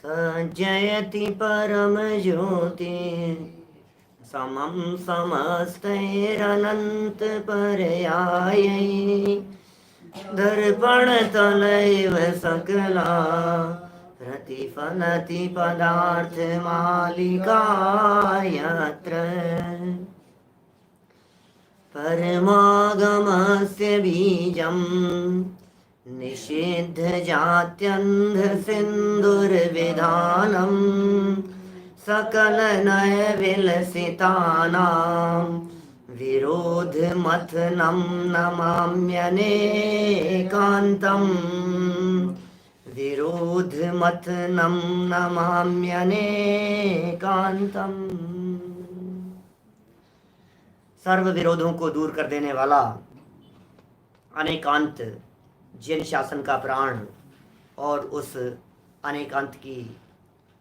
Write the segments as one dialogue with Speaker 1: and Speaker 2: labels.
Speaker 1: जयति परम ज्योति समं समस्तैरनन्त पर्यायै दर्पण तलैव सकला प्रतिफलति पदार्थ मालिका यत्र परमागमस्य बीजम् निषिद्ध जात्यन्ध सिन्दुर्विधानम् सकल नय विलसितानां विरोधमथनं नमाम्यनेकान्तम् विरोधमथनं नमाम्यनेकान्तम्। सर्व विरोधों को दूर कर देने वाला अनेकांत जैन शासन का प्राण और उस अनेकांत की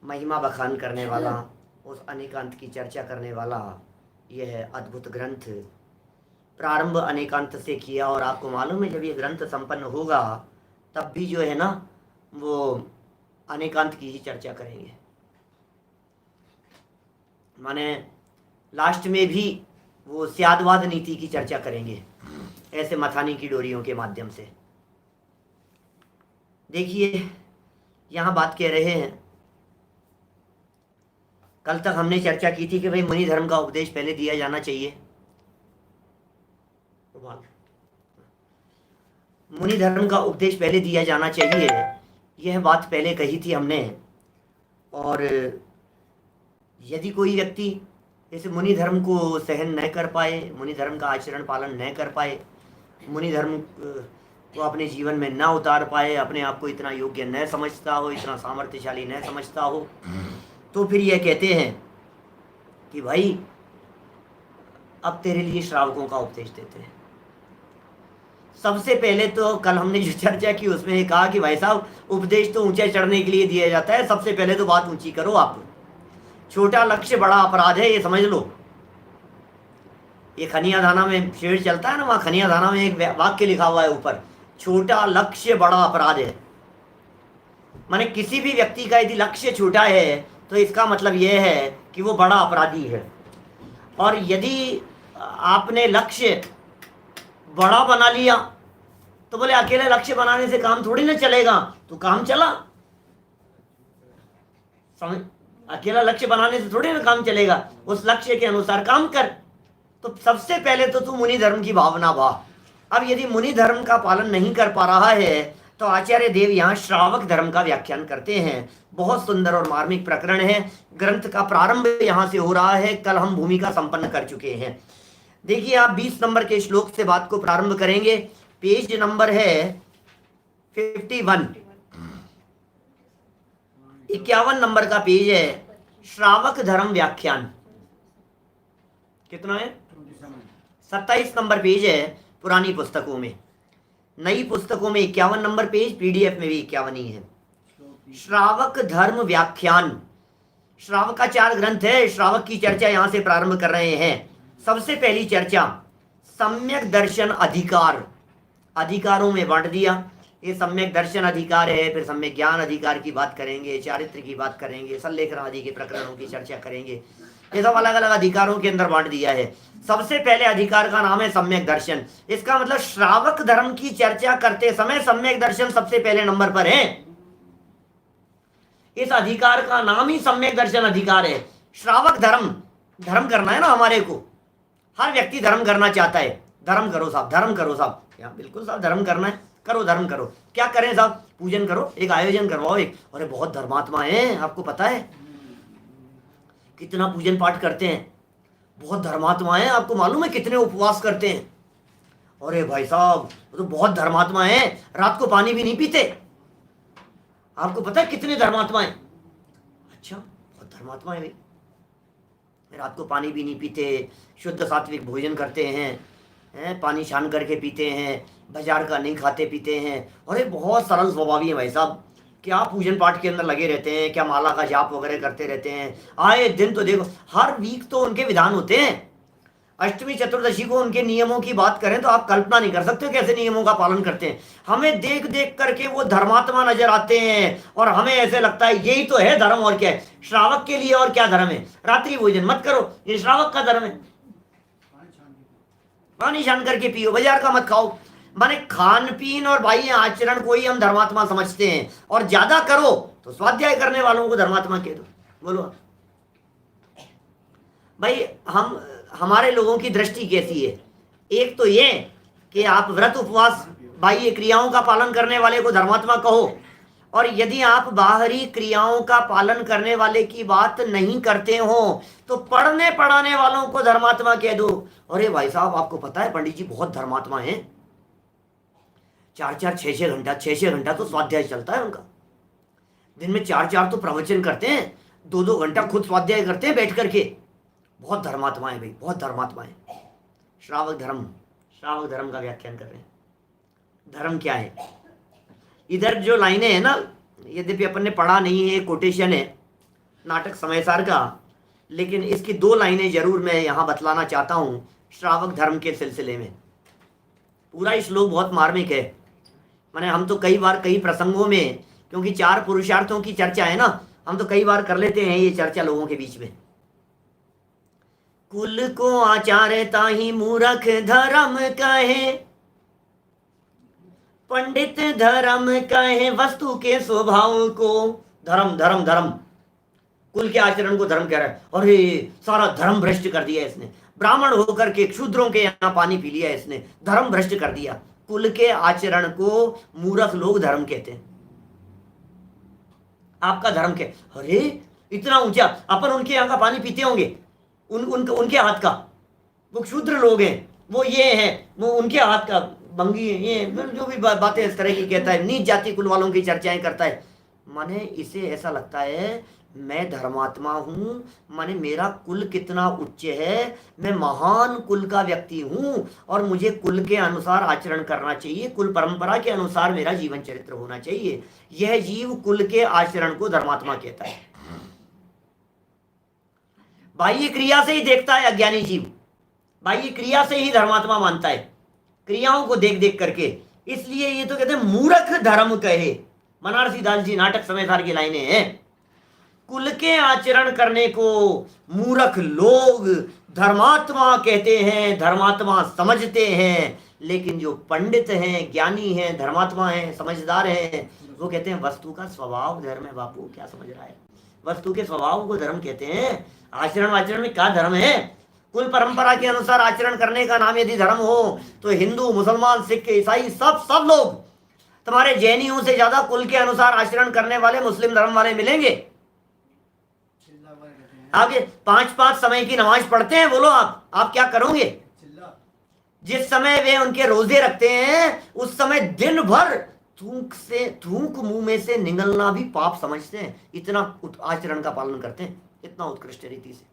Speaker 1: महिमा बखान करने वाला, उस अनेकांत की चर्चा करने वाला यह अद्भुत ग्रंथ प्रारंभ अनेकांत से किया। और आपको मालूम है जब ये ग्रंथ संपन्न होगा तब भी जो है ना वो अनेकांत की ही चर्चा करेंगे। माने लास्ट में भी वो स्यादवाद नीति की चर्चा करेंगे ऐसे मथानी की डोरियों के माध्यम से। देखिए यहाँ बात कह रहे हैं, कल तक हमने चर्चा की थी कि भाई मुनि धर्म का उपदेश पहले दिया जाना चाहिए। मुनि धर्म का उपदेश पहले दिया जाना चाहिए, यह बात पहले कही थी हमने। और यदि कोई व्यक्ति इस मुनि धर्म को सहन न कर पाए, मुनि धर्म का आचरण पालन न कर पाए, मुनि धर्म को अपने जीवन में न उतार पाए, अपने आप को इतना योग्य न समझता हो, इतना सामर्थ्यशाली न समझता हो, तो फिर यह कहते हैं कि भाई अब तेरे लिए श्रावकों का उपदेश देते हैं। सबसे पहले तो कल हमने जो चर्चा की उसमें ये कहा कि भाई साहब उपदेश तो ऊंचे चढ़ने के लिए दिया जाता है, सबसे पहले तो बात ऊंची करो। आप छोटा लक्ष्य बड़ा अपराध है, ये समझ लो। ये खनिया धाना में शेर चलता है ना, वहाँ खनिया धाना में एक वाक्य लिखा हुआ है ऊपर, छोटा लक्ष्य बड़ा अपराध है। माने किसी भी व्यक्ति का यदि लक्ष्य छोटा है तो इसका मतलब यह है कि वो बड़ा अपराधी है। और यदि आपने लक्ष्य बड़ा बना लिया तो बोले अकेले लक्ष्य बनाने से काम थोड़ी ना चलेगा, तो काम चला। समझ, अकेला लक्ष्य बनाने से थोड़ी ना काम चलेगा, उस लक्ष्य के अनुसार काम कर। तो सबसे पहले तो तू मुनि धर्म की भावना भा। अब यदि मुनि धर्म का पालन नहीं कर पा रहा है तो आचार्य देव यहाँ श्रावक धर्म का व्याख्यान करते हैं। बहुत सुंदर और मार्मिक प्रकरण है। ग्रंथ का प्रारंभ यहाँ से हो रहा है। कल हम भूमिका संपन्न कर चुके हैं। देखिए आप 20 नंबर के श्लोक से बात को प्रारंभ करेंगे। पेज नंबर है 51, 51 नंबर का पेज है। श्रावक धर्म व्याख्यान कितना है? 27 नंबर पेज है पुरानी पुस्तकों में। नई पुस्तकों में 51 नंबर पेज, पीडीएफ में भी 51 ही है। श्रावक धर्म व्याख्यान। श्रावक का 4 ग्रंथ है। श्रावक की चर्चा यहां से प्रारंभ कर रहे हैं। सबसे पहली चर्चा सम्यक दर्शन अधिकार, अधिकारों में बांट दिया। ये सम्यक दर्शन अधिकार है, फिर सम्यक ज्ञान अधिकार की बात करेंगे, चारित्र की बात करेंगे, सल्लेखन आदि के प्रकरणों की चर्चा करेंगे। ये सब अलग अलग अधिकारों के अंदर बांट दिया है। सबसे पहले अधिकार का नाम है सम्यक दर्शन। इसका मतलब श्रावक धर्म की चर्चा करते समय सम्यक दर्शन सबसे पहले नंबर पर है। इस अधिकार का नाम ही सम्यक दर्शन अधिकार है। श्रावक धर्म, धर्म करना है ना हमारे को। हर व्यक्ति धर्म करना चाहता है। धर्म करो साहब, धर्म करो साहब। यहाँ बिल्कुल साहब धर्म करना है, करो धर्म करो। क्या करें साहब? पूजन करो, एक आयोजन करवाओ एक। अरे बहुत धर्मात्मा है, आपको पता है कितना पूजन पाठ करते हैं। बहुत धर्मात्मा है, आपको मालूम है कितने उपवास करते हैं। अरे भाई साहब वो तो बहुत धर्मात्मा है, रात को पानी भी नहीं पीते। आपको पता है कितने धर्मात्मा है? अच्छा बहुत धर्मात्मा है भाई। रात को पानी भी नहीं पीते, शुद्ध सात्विक भोजन करते हैं, पानी छान करके पीते हैं, बाजार का नहीं खाते पीते हैं। अरे बहुत सरल स्वभावी है भाई साहब। क्या पूजन पाठ के अंदर लगे रहते हैं, क्या माला का जाप वगैरह करते रहते हैं। आए दिन तो देखो, हर वीक तो उनके विधान होते हैं। अष्टमी चतुर्दशी को उनके नियमों की बात करें तो आप कल्पना नहीं कर सकते कैसे नियमों का पालन करते हैं। हमें देख देख करके वो धर्मात्मा नजर आते हैं और हमें ऐसे लगता है यही तो है धर्म, और क्या है श्रावक के लिए, और क्या धर्म है, रात्रि भोजन मत करो, ये श्रावक का धर्म है। पानी छान करके पियो, बाजार का मत खाओ। माने खान पीन और बाह्य आचरण को ही हम धर्मात्मा समझते हैं, और ज्यादा करो तो स्वाध्याय करने वालों को धर्मात्मा कह दो। बोलो भाई, हमारे लोगों की दृष्टि कैसी है? एक तो ये कि आप व्रत उपवास बाह्य क्रियाओं का पालन करने वाले को धर्मात्मा कहो, और यदि आप बाहरी क्रियाओं का पालन करने वाले की बात नहीं करते हो तो पढ़ने पढ़ाने वालों को धर्मात्मा कह दो। अरे भाई साहब, आपको पता है पंडित जी बहुत धर्मात्मा हैं, 4-4 6-6 घंटा 6-6 घंटा तो स्वाध्याय चलता है उनका, दिन में 4-4 तो प्रवचन करते हैं, 2-2 घंटा खुद स्वाध्याय करते हैं बैठ करके, बहुत धर्मात्मा है भाई, बहुत धर्मात्मा है। श्रावक धर्म का व्याख्यान कर रहे हैं। धर्म क्या है? इधर जो लाइनें हैं ना, यद्यपि अपन ने पढ़ा नहीं है, कोटेशन है नाटक समयसार का, लेकिन इसकी 2 लाइनें जरूर मैं यहाँ बतलाना चाहता हूँ श्रावक धर्म के सिलसिले में। पूरा श्लोक बहुत मार्मिक है। मैंने हम तो कई बार कई प्रसंगों में, क्योंकि 4 पुरुषार्थों की चर्चा है ना, हम तो कई बार कर लेते हैं ये चर्चा लोगों के बीच में। कुल को आचार्य ताहि मूरख धर्म कहे, पंडित धर्म कहे वस्तु के स्वभाव को। धर्म धर्म धर्म, कुल के आचरण को धर्म कह रहा है। अरे सारा धर्म भ्रष्ट कर दिया इसने, ब्राह्मण होकर के क्षूद्रों के यहाँ पानी पी लिया इसने, धर्म भ्रष्ट कर दिया। कुल के आचरण को मूर्ख लोग धर्म कहते हैं। आपका धर्म क्या? अरे इतना ऊंचा, अपन उनके यहाँ का पानी पीते होंगे, उनके हाथ का, वो क्षुद्र लोग हैं, वो ये हैं, वो उनके हाथ का भंगी है, ये जो भी बातें इस तरह की कहता है, नीच जाति कुल वालों की चर्चाएं करता है। माने इसे ऐसा लगता है मैं धर्मात्मा हूं, माने मेरा कुल कितना उच्च है, मैं महान कुल का व्यक्ति हूं और मुझे कुल के अनुसार आचरण करना चाहिए, कुल परंपरा के अनुसार मेरा जीवन चरित्र होना चाहिए। यह जीव कुल के आचरण को धर्मात्मा कहता है। बाह्य क्रिया से ही देखता है अज्ञानी जीव, बाह्य क्रिया से ही धर्मात्मा मानता है, क्रियाओं को देख देख करके। इसलिए ये तो कहते हैं मूर्ख धर्म कहे। बनारसी दास जी नाटक समयसार की लाइनें हैं। कुल के आचरण करने को मूर्ख लोग धर्मात्मा कहते हैं, धर्मात्मा समझते हैं। लेकिन जो पंडित हैं, ज्ञानी हैं, धर्मात्मा हैं, समझदार हैं, वो कहते हैं वस्तु का स्वभाव धर्म है। बापू क्या समझ रहा है? वस्तु के स्वभाव को धर्म कहते हैं। आचरण आचरण में क्या धर्म है? कुल परंपरा के अनुसार आचरण करने का नाम यदि धर्म हो तो हिंदू, मुसलमान, सिख, ईसाई सब लोग तुम्हारे जैनियों से ज्यादा कुल के अनुसार आचरण करने वाले मुस्लिम धर्म वाले मिलेंगे। आगे 5-5 समय की नमाज पढ़ते हैं, बोलो आप क्या करोगे? जिस समय वे उनके रोजे रखते हैं उस समय दिन भर थूक मुंह में से निगलना भी पाप समझते हैं। इतना आचरण का पालन करते हैं, इतना उत्कृष्ट रीति से।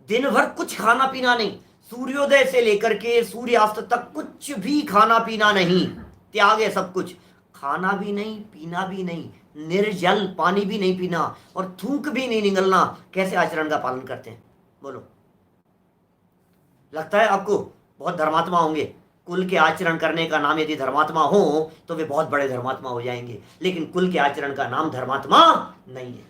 Speaker 1: दिन भर कुछ खाना पीना नहीं, सूर्योदय से लेकर के सूर्यास्त तक कुछ भी खाना पीना नहीं, त्याग है सब कुछ। खाना भी नहीं, पीना भी नहीं, निर्जल, पानी भी नहीं पीना और थूक भी नहीं निगलना। कैसे आचरण का पालन करते हैं बोलो? लगता है आपको बहुत धर्मात्मा होंगे। कुल के आचरण करने का नाम यदि धर्मात्मा हो तो वे बहुत बड़े धर्मात्मा हो जाएंगे, लेकिन कुल के आचरण का नाम धर्मात्मा नहीं है।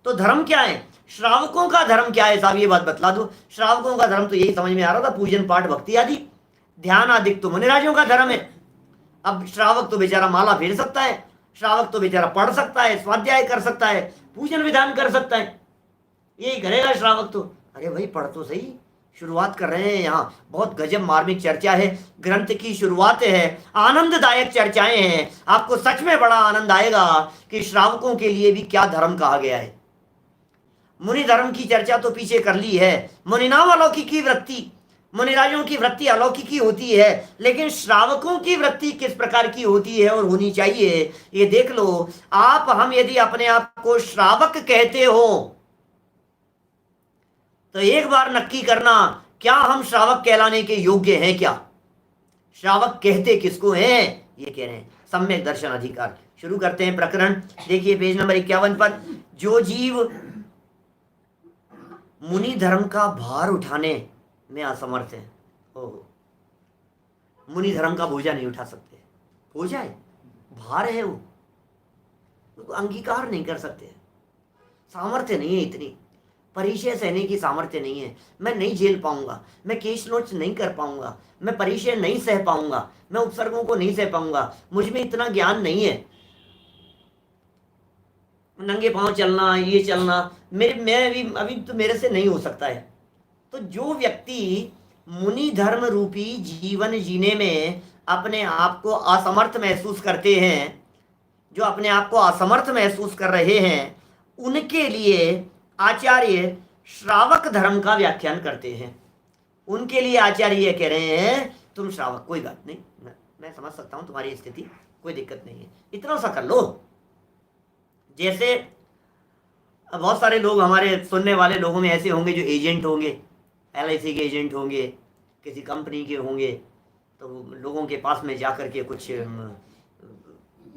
Speaker 1: तो धर्म क्या है? श्रावकों का धर्म क्या है साहब? ये बात बतला दो। श्रावकों का धर्म तो यही समझ में आ रहा था, पूजन पाठ भक्ति आदि ध्यान आदि तो मुनिराजों का धर्म है। अब श्रावक तो बेचारा माला फेर सकता है, श्रावक तो बेचारा पढ़ सकता है, स्वाध्याय कर सकता है, पूजन विधान कर सकता है, यही करेगा श्रावक तो। अरे भाई पढ़ तो सही, शुरुआत कर रहे हैं यहाँ, बहुत गजब मार्मिक चर्चा है, ग्रंथ की शुरुआत है, आनंददायक चर्चाएं हैं। आपको सच में बड़ा आनंद आएगा कि श्रावकों के लिए भी क्या धर्म कहा गया है। मुनि धर्म की चर्चा तो पीछे कर ली है। मुनिनाम अलौकिकी वृत्ति, मुनिराजों की वृत्ति अलौकिकी होती है, लेकिन श्रावकों की वृत्ति किस प्रकार की होती है और होनी चाहिए ये देख लो आप। हम यदि अपने आप को श्रावक कहते हो तो एक बार नक्की करना, क्या हम श्रावक कहलाने के योग्य हैं? क्या श्रावक कहते किसको हैं? ये कह रहे हैं सम्यक दर्शन अधिकार। शुरू करते हैं प्रकरण। देखिए पेज नंबर 51 पर। जो जीव मुनि धर्म का भार उठाने में असमर्थ है। ओहो, मुनि धर्म का बोझा नहीं उठा सकते। बोझा है, भार है वो, उसको अंगीकार नहीं कर सकते। सामर्थ्य नहीं है, इतनी परिचय सहने की सामर्थ्य नहीं है। मैं नहीं झेल पाऊंगा, मैं केस नोट्स नहीं कर पाऊंगा, मैं परिचय नहीं सह पाऊंगा, मैं उपसर्गों को नहीं सह पाऊंगा, मुझ में इतना ज्ञान नहीं है। नंगे पांव चलना, ये चलना, मैं अभी तो मेरे से नहीं हो सकता है। तो जो व्यक्ति मुनि धर्म रूपी जीवन जीने में अपने आप को असमर्थ महसूस करते हैं, जो अपने आप को असमर्थ महसूस कर रहे हैं, उनके लिए आचार्य श्रावक धर्म का व्याख्यान करते हैं। उनके लिए आचार्य ये कह रहे हैं, तुम श्रावक, कोई बात नहीं, मैं समझ सकता हूं तुम्हारी स्थिति, कोई दिक्कत नहीं है, इतना सा कर लो। जैसे बहुत सारे लोग, हमारे सुनने वाले लोगों में ऐसे होंगे जो एजेंट होंगे, LIC के एजेंट होंगे, किसी कंपनी के होंगे, तो लोगों के पास में जाकर के कुछ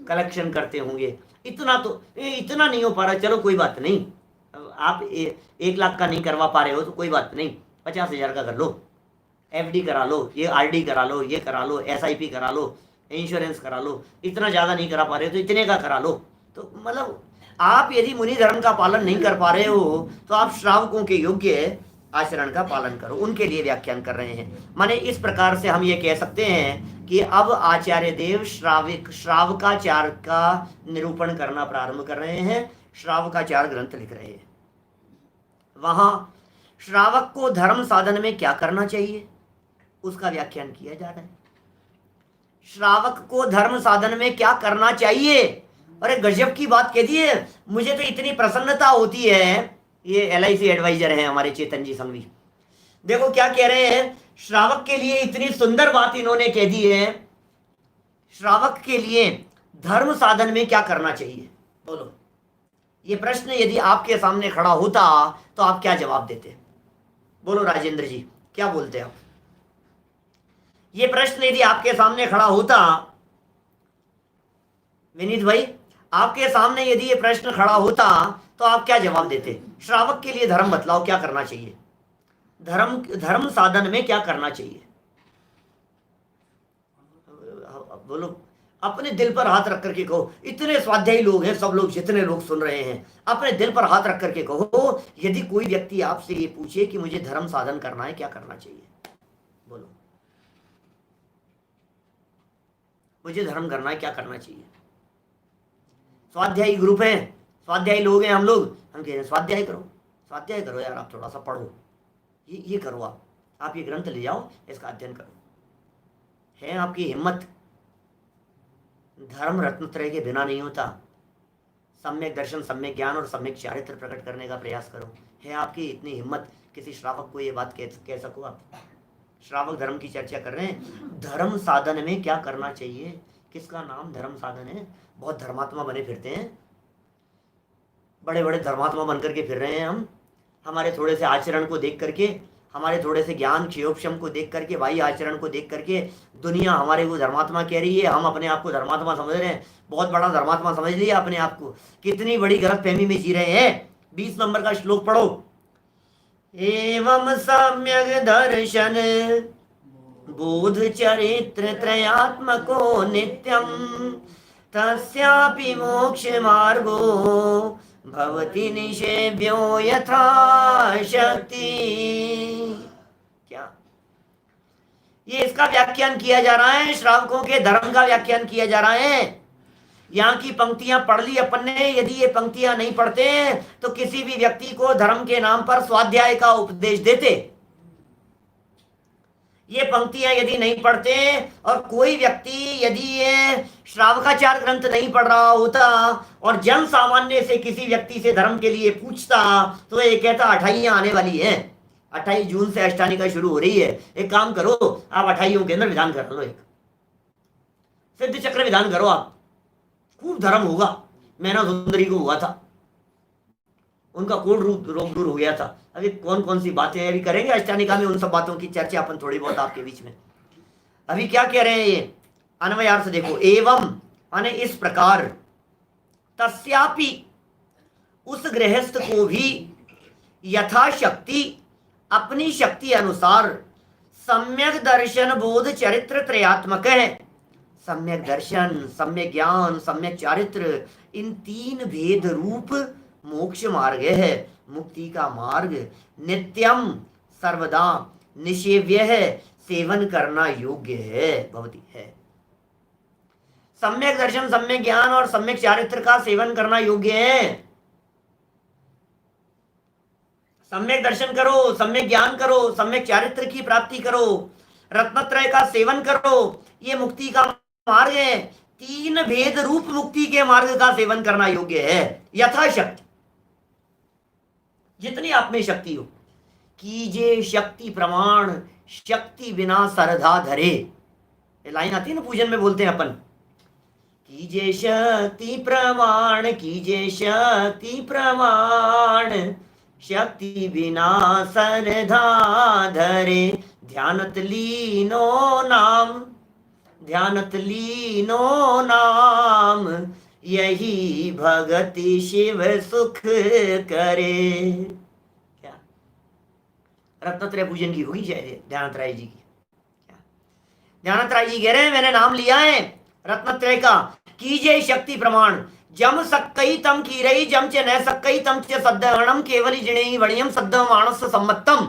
Speaker 1: कलेक्शन करते होंगे। इतना नहीं हो पा रहा, चलो कोई बात नहीं, आप 1 लाख का नहीं करवा पा रहे हो तो कोई बात नहीं, 50,000 का कर लो, FD करा लो, ये RD करा लो, ये करा लो, SIP करा लो, इंश्योरेंस करा लो, इतना ज़्यादा नहीं करा पा रहे हो तो इतने का करा लो। तो मतलब आप यदि मुनि धर्म का पालन नहीं कर पा रहे हो तो आप श्रावकों के योग्य आचरण का पालन करो। उनके लिए व्याख्यान कर रहे हैं। माने इस प्रकार से हम ये कह सकते हैं कि अब आचार्य देव श्रावकाचार का निरूपण करना प्रारंभ कर रहे हैं, श्रावकाचार ग्रंथ लिख रहे हैं। वहां श्रावक को धर्म साधन में क्या करना चाहिए उसका व्याख्यान किया जा रहा है। श्रावक को धर्म साधन में क्या करना चाहिए। अरे गजब की बात कह दी है, मुझे तो इतनी प्रसन्नता होती है। ये LIC एडवाइजर हैं हमारे चेतन जी संघवी, देखो क्या कह रहे हैं, श्रावक के लिए इतनी सुंदर बात इन्होंने कह दी है। श्रावक के लिए धर्म साधन में क्या करना चाहिए, बोलो। ये प्रश्न यदि आपके सामने खड़ा होता तो आप क्या जवाब देते, बोलो राजेंद्र जी, क्या बोलते आप। ये प्रश्न यदि आपके सामने खड़ा होता, विनीत भाई, आपके सामने यदि ये प्रश्न खड़ा होता तो आप क्या जवाब देते। श्रावक के लिए धर्म बतलाओ, क्या करना चाहिए, धर्म साधन में क्या करना चाहिए, बोलो। अपने दिल पर हाथ रख करके कहो। इतने स्वाध्यायी लोग हैं, सब लोग, जितने लोग सुन रहे हैं, अपने दिल पर हाथ रख करके कहो, यदि कोई व्यक्ति आपसे ये पूछे कि मुझे धर्म साधन करना है, क्या करना चाहिए, बोलो। मुझे धर्म करना है, क्या करना चाहिए। स्वाध्यायी ग्रुप है, स्वाध्यायी लोग हैं हम लोग, हम कह रहे हैं स्वाध्याय करो, स्वाध्याय करो यार, आप थोड़ा सा पढ़ो, ये करो, आप ये ग्रंथ ले जाओ, इसका अध्ययन करो। है आपकी हिम्मत, धर्म रत्नत्रय के बिना नहीं होता। सम्यक दर्शन, सम्यक ज्ञान और सम्यक चारित्र प्रकट करने का प्रयास करो। है आपकी इतनी हिम्मत, किसी श्रावक को ये बात कह सको आप। श्रावक धर्म की चर्चा कर रहे हैं, धर्म साधन में क्या करना चाहिए, किसका नाम धर्म साधन है। बहुत धर्मात्मा बने फिरते हैं, बड़े बड़े धर्मात्मा बनकर के फिर रहे हैं हम। हमारे थोड़े से आचरण को देख करके, हमारे थोड़े से ज्ञान क्षयोपशम को देख करके, भाई आचरण को देख करके दुनिया हमारे को धर्मात्मा कह रही है, हम अपने आप को धर्मात्मा समझ रहे हैं। बहुत बड़ा धर्मात्मा समझ लिया अपने आप को, कितनी बड़ी गलतफहमी में जी रहे हैं। 20 नंबर का श्लोक पढ़ो। एवं सम्यक दर्शन बोध चरित्र त्रयात्मको नित्यम तस्यापि मोक्ष मार्गो भवति निषेव्यो यथा शक्ति। क्या ये इसका व्याख्यान किया जा रहा है, श्रावकों के धर्म का व्याख्यान किया जा रहा है। यहाँ की पंक्तियां पढ़ ली अपन ने। यदि ये पंक्तियां नहीं पढ़ते तो किसी भी व्यक्ति को धर्म के नाम पर स्वाध्याय का उपदेश देते। ये पंक्तियां यदि नहीं पढ़ते और कोई व्यक्ति यदि ये श्रावकाचार ग्रंथ नहीं पढ़ रहा होता और जन सामान्य से किसी व्यक्ति से धर्म के लिए पूछता तो ये कहता अठाइयां आने वाली हैं, 28 जून से अष्टानिका शुरू हो रही है, एक काम करो आप 28 के अंदर विधान कर लो, एक सिद्ध चक्र विधान करो, आप खूब धर्म होगा। मैना सुंदरी को हुआ था, उनका कोड रोग दूर हो गया था। अभी कौन कौन सी बातें अभी करेंगे अष्टानिका में, उन सब बातों की चर्चा अपन थोड़ी बहुत आपके बीच में। अभी क्या कह रहे हैं ये अन्वयार्थ देखो। एवं माने इस प्रकार, तस्यापि उस गृहस्थ को भी, यथाशक्ति अपनी शक्ति अनुसार सम्यक दर्शन बोध चरित्र त्रयात्मक है। सम्यक दर्शन, सम्यक ज्ञान, सम्यक चारित्र, इन तीन भेद रूप मोक्ष मार्ग है, मुक्ति का मार्ग। नित्यम सर्वदा निषेव्य है, सेवन करना योग्य है, भवती है। सम्यक दर्शन, सम्यक ज्ञान और सम्यक चारित्र का सेवन करना योग्य है। सम्यक दर्शन करो, सम्यक ज्ञान करो, सम्यक चारित्र की प्राप्ति करो, रत्नत्रय का सेवन करो, ये मुक्ति का मार्ग है। तीन भेद रूप मुक्ति के मार्ग का सेवन करना योग्य है। यथाशक्ति, जितनी आप में शक्ति हो, कीजे शक्ति प्रमाण, शक्ति बिना सरधा धरे। ये लाइन आती है ना, पूजन में बोलते हैं अपन, कीजे शक्ति प्रमाण, कीजे शक्ति प्रमाण, शक्ति बिना सरधा धरे। ध्यानत लीनो नाम, ध्यानत लीनो नाम, यही भगति शिव सुख करे। क्या रत्नत्रय पूजन की होगी शायद ध्यानत राय जी की। क्या ध्यानत राय जी कह रहे हैं, मैंने नाम लिया है रत्नत्रय का, कीजे शक्ति प्रमाण, जम सक्कई तम की रही जम च न सक्कई तम च सद्दहणम केवली जिणे वणियम सद्द मानस सम्मतम।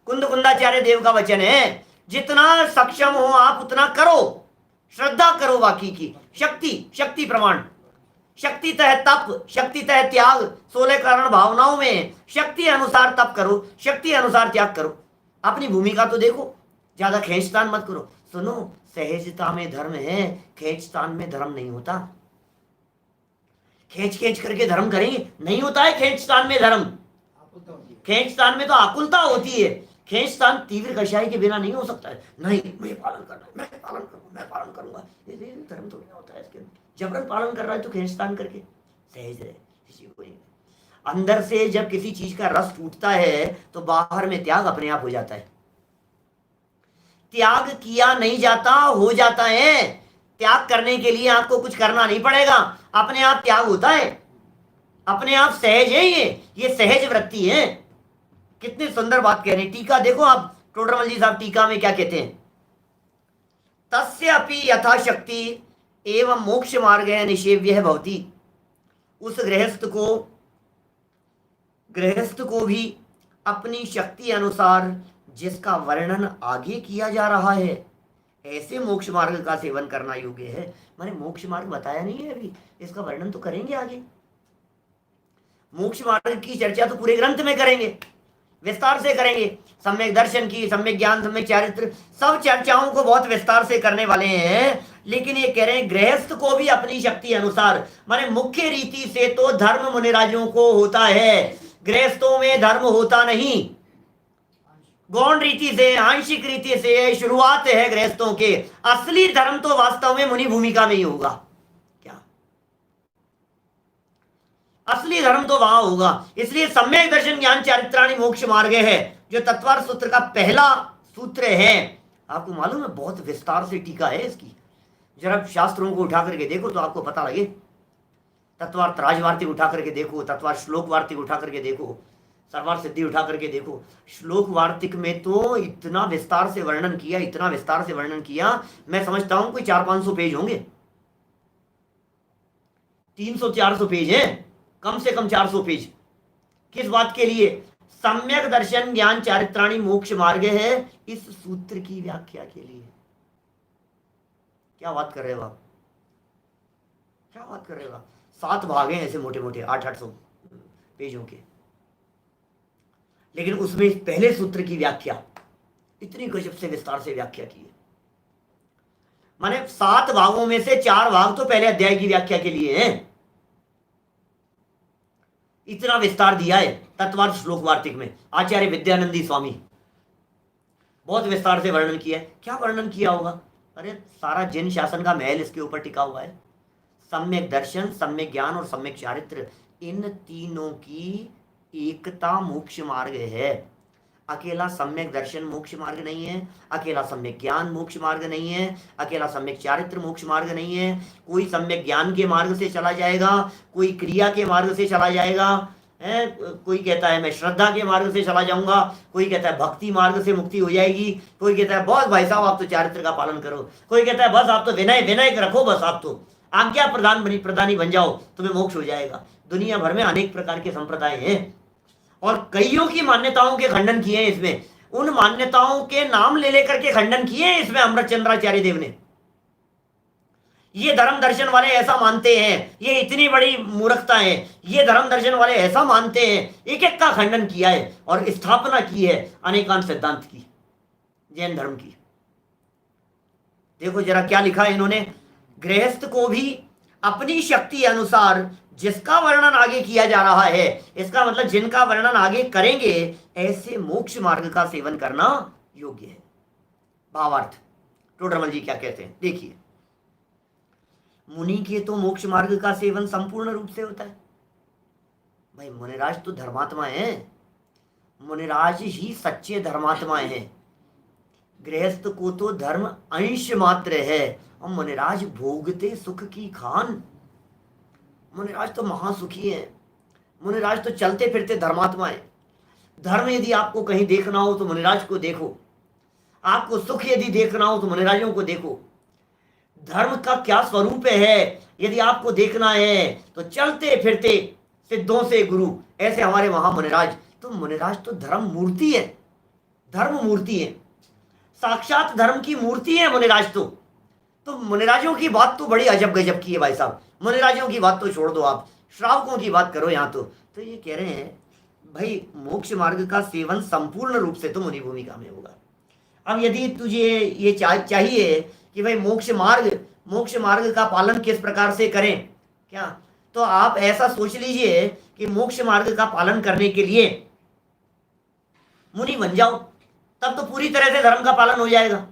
Speaker 1: कुंद कुंदाचार्य देव का वचन है, जितना सक्षम हो आप उतना करो, श्रद्धा करो बाकी की। शक्ति, शक्ति प्रमाण, शक्ति तह तप, शक्ति तह त्याग, 16 कारण भावनाओं में शक्ति अनुसार तप करो, शक्ति अनुसार त्याग करो। अपनी भूमिका तो देखो, ज्यादा खेचतान मत करो। सुनो, सहजता में धर्म है, खेचतान में धर्म नहीं होता। खेच खेच करके धर्म करेंगे, नहीं होता है खेचतान में धर्म। खेचतान में तो आकुलता होती है। खेचतान तीव्र कषाय के बिना नहीं हो सकता है। नहीं, मैं पालन करना है, मैं पालन करूंगा, मैं पालन करूंगा, ये धर्म तो नहीं होता है। इसके जबरन पालन कर रहा है तो खेचतान करके सहज रहे, किसी को नहीं। अंदर से जब किसी चीज का रस टूटता है तो बाहर में त्याग अपने आप हो जाता है। त्याग किया नहीं जाता, हो जाता है। त्याग करने के लिए आपको कुछ करना नहीं पड़ेगा, अपने आप त्याग होता है, अपने आप सहज है। ये सहज वृत्ति है। कितनी सुंदर बात कह रहे हैं। टीका देखो आप, टोडरमल जी साहब टीका में क्या कहते हैं, तस्य अपि यथाशक्ति एवं मोक्ष मार्ग है निषेव्य भवति। उस गृहस्थ को भी अपनी शक्ति अनुसार जिसका वर्णन आगे किया जा रहा है, ऐसे मोक्ष मार्ग का सेवन करना योग्य है। मैंने मोक्ष मार्ग बताया नहीं है अभी, इसका वर्णन तो करेंगे आगे। मोक्ष मार्ग की चर्चा तो पूरे ग्रंथ में करेंगे, विस्तार से करेंगे। सम्यक दर्शन की, सम्यक ज्ञान, सम्यक चारित्र, सब चर्चाओं को बहुत विस्तार से करने वाले हैं। लेकिन ये कह रहे हैं गृहस्थ को भी अपनी शक्ति अनुसार, माने मुख्य रीति से तो धर्म मुनिराजों को होता है, गृहस्थों में धर्म होता नहीं। गौण रीति से, आंशिक रीति से शुरुआत है गृहस्थों के। असली धर्म तो वास्तव में मुनि भूमिका में ही होगा। क्या असली धर्म तो वहां होगा। इसलिए सम्यक दर्शन ज्ञान चारित्राणि मोक्ष मार्ग है, जो तत्वार्थ सूत्र का पहला सूत्र है। आपको मालूम है बहुत विस्तार से टीका है इसकी। जरा शास्त्रों को उठा करके देखो तो आपको पता लगे। तत्वार्थ राजवार्तिक उठा करके देखो, तत्वार्थ श्लोक वार्तिक उठा करके देखो, सर्वार्थ सिद्धि उठा करके देखो। श्लोक वार्तिक में तो इतना विस्तार से वर्णन किया, इतना विस्तार से वर्णन किया, मैं समझता हूं कोई 400-500 पेज होंगे। 300-400 पेज है, कम से कम 400 पेज। किस बात के लिए? सम्यक दर्शन ज्ञान चारित्राणि मोक्ष मार्ग है, इस सूत्र की व्याख्या के लिए। क्या बात कर रहे हो आप, क्या बात कर रहे हो आप? 7 भाग हैं ऐसे मोटे मोटे, 800-800 पेजों के। लेकिन उसमें पहले सूत्र की व्याख्या इतनी गजब से विस्तार से व्याख्या की है। माने 7 भागों में से 4 भाग तो पहले अध्याय की व्याख्या के लिए हैं। इतना विस्तार दिया है तत्वार्थ श्लोक वार्तिक में। आचार्य विद्यानंदी स्वामी बहुत विस्तार से वर्णन किया है। क्या वर्णन किया होगा? अरे सारा जिन शासन का महल इसके ऊपर टिका हुआ है। सम्यक दर्शन, सम्यक ज्ञान और सम्यक चारित्र, इन तीनों की एकता मोक्ष मार्ग है। अकेला सम्यक दर्शन मोक्ष मार्ग नहीं है, अकेला सम्यक ज्ञान मोक्ष मार्ग नहीं है, अकेला सम्यक चारित्र मोक्ष मार्ग नहीं है। कोई सम्यक ज्ञान के मार्ग से चला जाएगा, कोई क्रिया के मार्ग से चला जाएगा, कोई कहता है मैं श्रद्धा के मार्ग से चला जाऊंगा, कोई कहता है भक्ति मार्ग से मुक्ति हो जाएगी, कोई कहता है बस भाई साहब आप तो चारित्र का पालन करो, कोई कहता है बस आप तो विनय विनय रखो, बस आप तो आज्ञा प्रदानी बन जाओ, तुम्हें मोक्ष हो जाएगा। दुनिया भर में अनेक प्रकार के संप्रदाय हैं और कईयों की मान्यताओं के खंडन किए हैं इसमें, उन मान्यताओं के नाम ले लेकर के खंडन किए हैं इसमें अमृतचंद्राचार्य देव ने। ये धर्म दर्शन वाले ऐसा मानते हैं, ये इतनी बड़ी मूर्खता है, ये धर्म दर्शन वाले ऐसा मानते हैं, एक एक का खंडन किया है और स्थापना की है अनेकांत सिद्धांत की, जैन धर्म की। देखो जरा क्या लिखा है इन्होंने, गृहस्थ को भी अपनी शक्ति अनुसार जिसका वर्णन आगे किया जा रहा है, इसका मतलब जिनका वर्णन आगे करेंगे, ऐसे मोक्ष मार्ग का सेवन करना योग्य है। भावार्थ टोडरमल जी क्या कहते हैं देखिए, मुनि के तो मोक्ष मार्ग का सेवन संपूर्ण रूप से होता है। भाई मुनिराज तो धर्मात्मा है, मुनिराज ही सच्चे धर्मात्मा है। गृहस्थ को तो धर्म अंश मात्र है और मुनिराज भोगते सुख की खान। मुनिराज तो महासुखी है, मुनिराज तो चलते फिरते धर्मात्मा है। धर्म यदि आपको कहीं देखना हो तो मुनिराज को देखो, आपको सुख यदि देखना हो तो मुनिराजों को देखो। धर्म का क्या स्वरूप है यदि आपको देखना है तो चलते फिरते सिद्धों से गुरु, ऐसे हमारे वहां मुनिराज। तो मुनिराज तो धर्म मूर्ति है, धर्म मूर्ति है, साक्षात धर्म की मूर्ति है मुनिराज तो मुनिराजों की बात तो बड़ी अजब गजब की है भाई साहब। मुनिराजों की बात तो छोड़ दो, आप श्रावकों की बात करो यहाँ तो ये कह रहे हैं भाई मोक्ष मार्ग का सेवन संपूर्ण रूप से तो मुनि भूमिका में होगा। अब यदि तुझे ये चाहिए कि भाई मोक्ष मार्ग का पालन किस प्रकार से करें क्या, तो आप ऐसा सोच लीजिए कि मोक्ष मार्ग का पालन करने के लिए मुनि बन जाओ, तब तो पूरी तरह से धर्म का पालन हो जाएगा।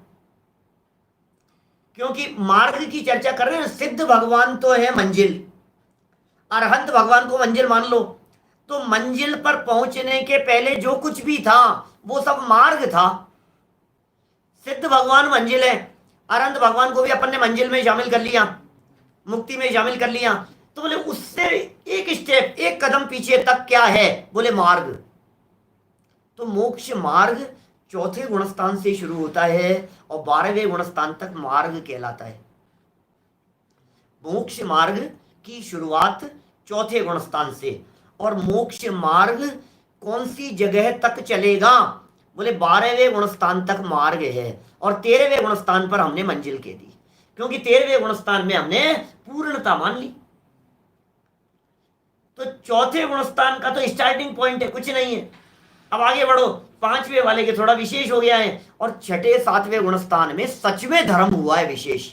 Speaker 1: क्योंकि मार्ग की चर्चा कर रहे हैं, सिद्ध भगवान तो है मंजिल, अरहंत भगवान को मंजिल मान लो, तो मंजिल पर पहुंचने के पहले जो कुछ भी था वो सब मार्ग था। सिद्ध भगवान मंजिल है, अरहंत भगवान को भी अपन ने मंजिल में शामिल कर लिया, मुक्ति में शामिल कर लिया, तो बोले उससे एक स्टेप, एक कदम पीछे तक क्या है, बोले मार्ग। तो मोक्ष मार्ग चौथे गुणस्थान से शुरू होता है और 12वें गुणस्थान तक मार्ग कहलाता है। मोक्ष मार्ग की शुरुआत चौथे गुणस्थान से, और मोक्ष मार्ग कौन सी जगह तक चलेगा, बोले 12वें गुणस्थान तक मार्ग है और 13वें गुणस्थान पर हमने मंजिल कह दी, क्योंकि 13वें गुणस्थान में हमने पूर्णता मान ली। तो चौथे गुणस्थान का तो स्टार्टिंग पॉइंट है, कुछ नहीं है। अब आगे बढ़ो, 5वें वाले के थोड़ा विशेष हो गया है, और छठे 7वें गुणस्थान में सच में धर्म हुआ है विशेष।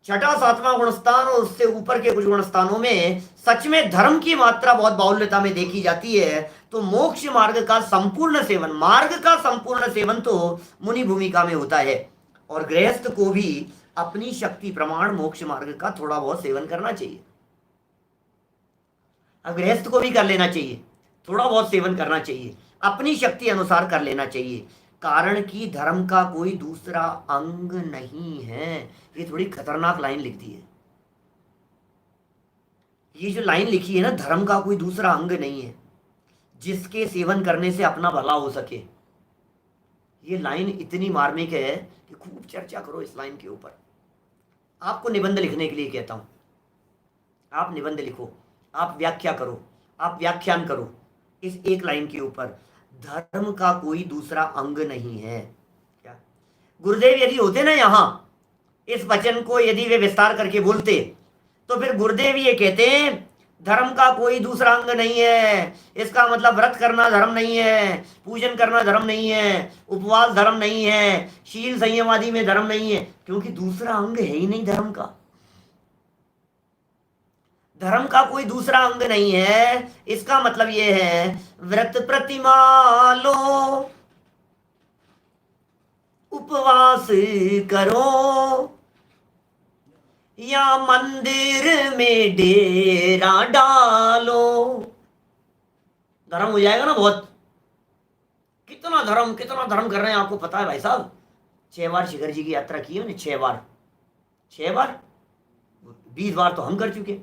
Speaker 1: छठा 7वां गुणस्थान और उससे ऊपर के कुछ गुणस्थानों में सच में धर्म की मात्रा बहुत बाहुल्यता में देखी जाती है। तो मोक्ष मार्ग का संपूर्ण सेवन, मार्ग का संपूर्ण सेवन तो मुनि भूमिका में होता है, और गृहस्थ को भी अपनी शक्ति प्रमाण मोक्ष मार्ग का थोड़ा बहुत सेवन करना चाहिए। अब गृहस्थ को भी कर लेना चाहिए, थोड़ा बहुत सेवन करना चाहिए, अपनी शक्ति अनुसार कर लेना चाहिए, कारण कि धर्म का कोई दूसरा अंग नहीं है। ये थोड़ी खतरनाक लाइन लिख दी है, ये जो लाइन लिखी है ना, धर्म का कोई दूसरा अंग नहीं है जिसके सेवन करने से अपना भला हो सके। ये लाइन इतनी मार्मिक है कि खूब चर्चा करो इस लाइन के ऊपर। आपको निबंध लिखने के लिए कहता हूं, आप निबंध लिखो, आप व्याख्या करो, आप व्याख्यान करो इस एक लाइन के ऊपर, धर्म का कोई दूसरा अंग नहीं है। क्या गुरुदेव यदि होते ना यहां, इस वचन को यदि वे विस्तार करके बोलते, तो फिर गुरुदेव ये कहते हैं धर्म का कोई दूसरा अंग नहीं है। इसका मतलब व्रत करना धर्म नहीं है, पूजन करना धर्म नहीं है, उपवास धर्म नहीं है, शील संयम आदि में धर्म नहीं है, क्योंकि दूसरा अंग है ही नहीं धर्म का। धर्म का कोई दूसरा अंग नहीं है, इसका मतलब यह है व्रत प्रतिमा लो, उपवास करो, या मंदिर में डेरा डालो, धर्म हो जाएगा ना बहुत। कितना धर्म कर रहे हैं आपको पता है भाई साहब। 6 बार शिखर जी की यात्रा की है मैंने, 6 बार 20 बार तो हम कर चुके।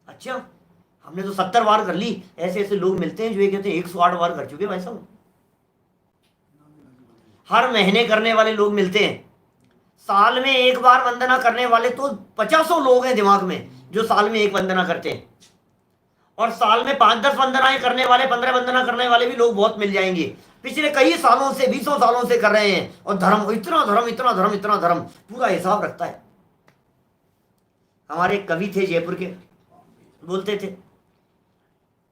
Speaker 1: अच्छा, हमने तो 70 बार कर ली। ऐसे ऐसे लोग मिलते हैं जो ये कहते हैं 108 बार कर चुके भाई साहब। हर महीने करने वाले लोग मिलते हैं, साल में एक बार वंदना करने वाले तो 50 लोग हैं दिमाग में जो साल में एक वंदना करते हैं, और साल में 5-10 वंदनाएं करने वाले, 15 वंदना करने वाले भी लोग बहुत मिल जाएंगे। पिछले कई सालों से, 20 सालों से कर रहे हैं, और धर्म, इतना धर्म, इतना धर्म, इतना धर्म, पूरा हिसाब रखता है। हमारे एक कवि थे जयपुर के, बोलते थे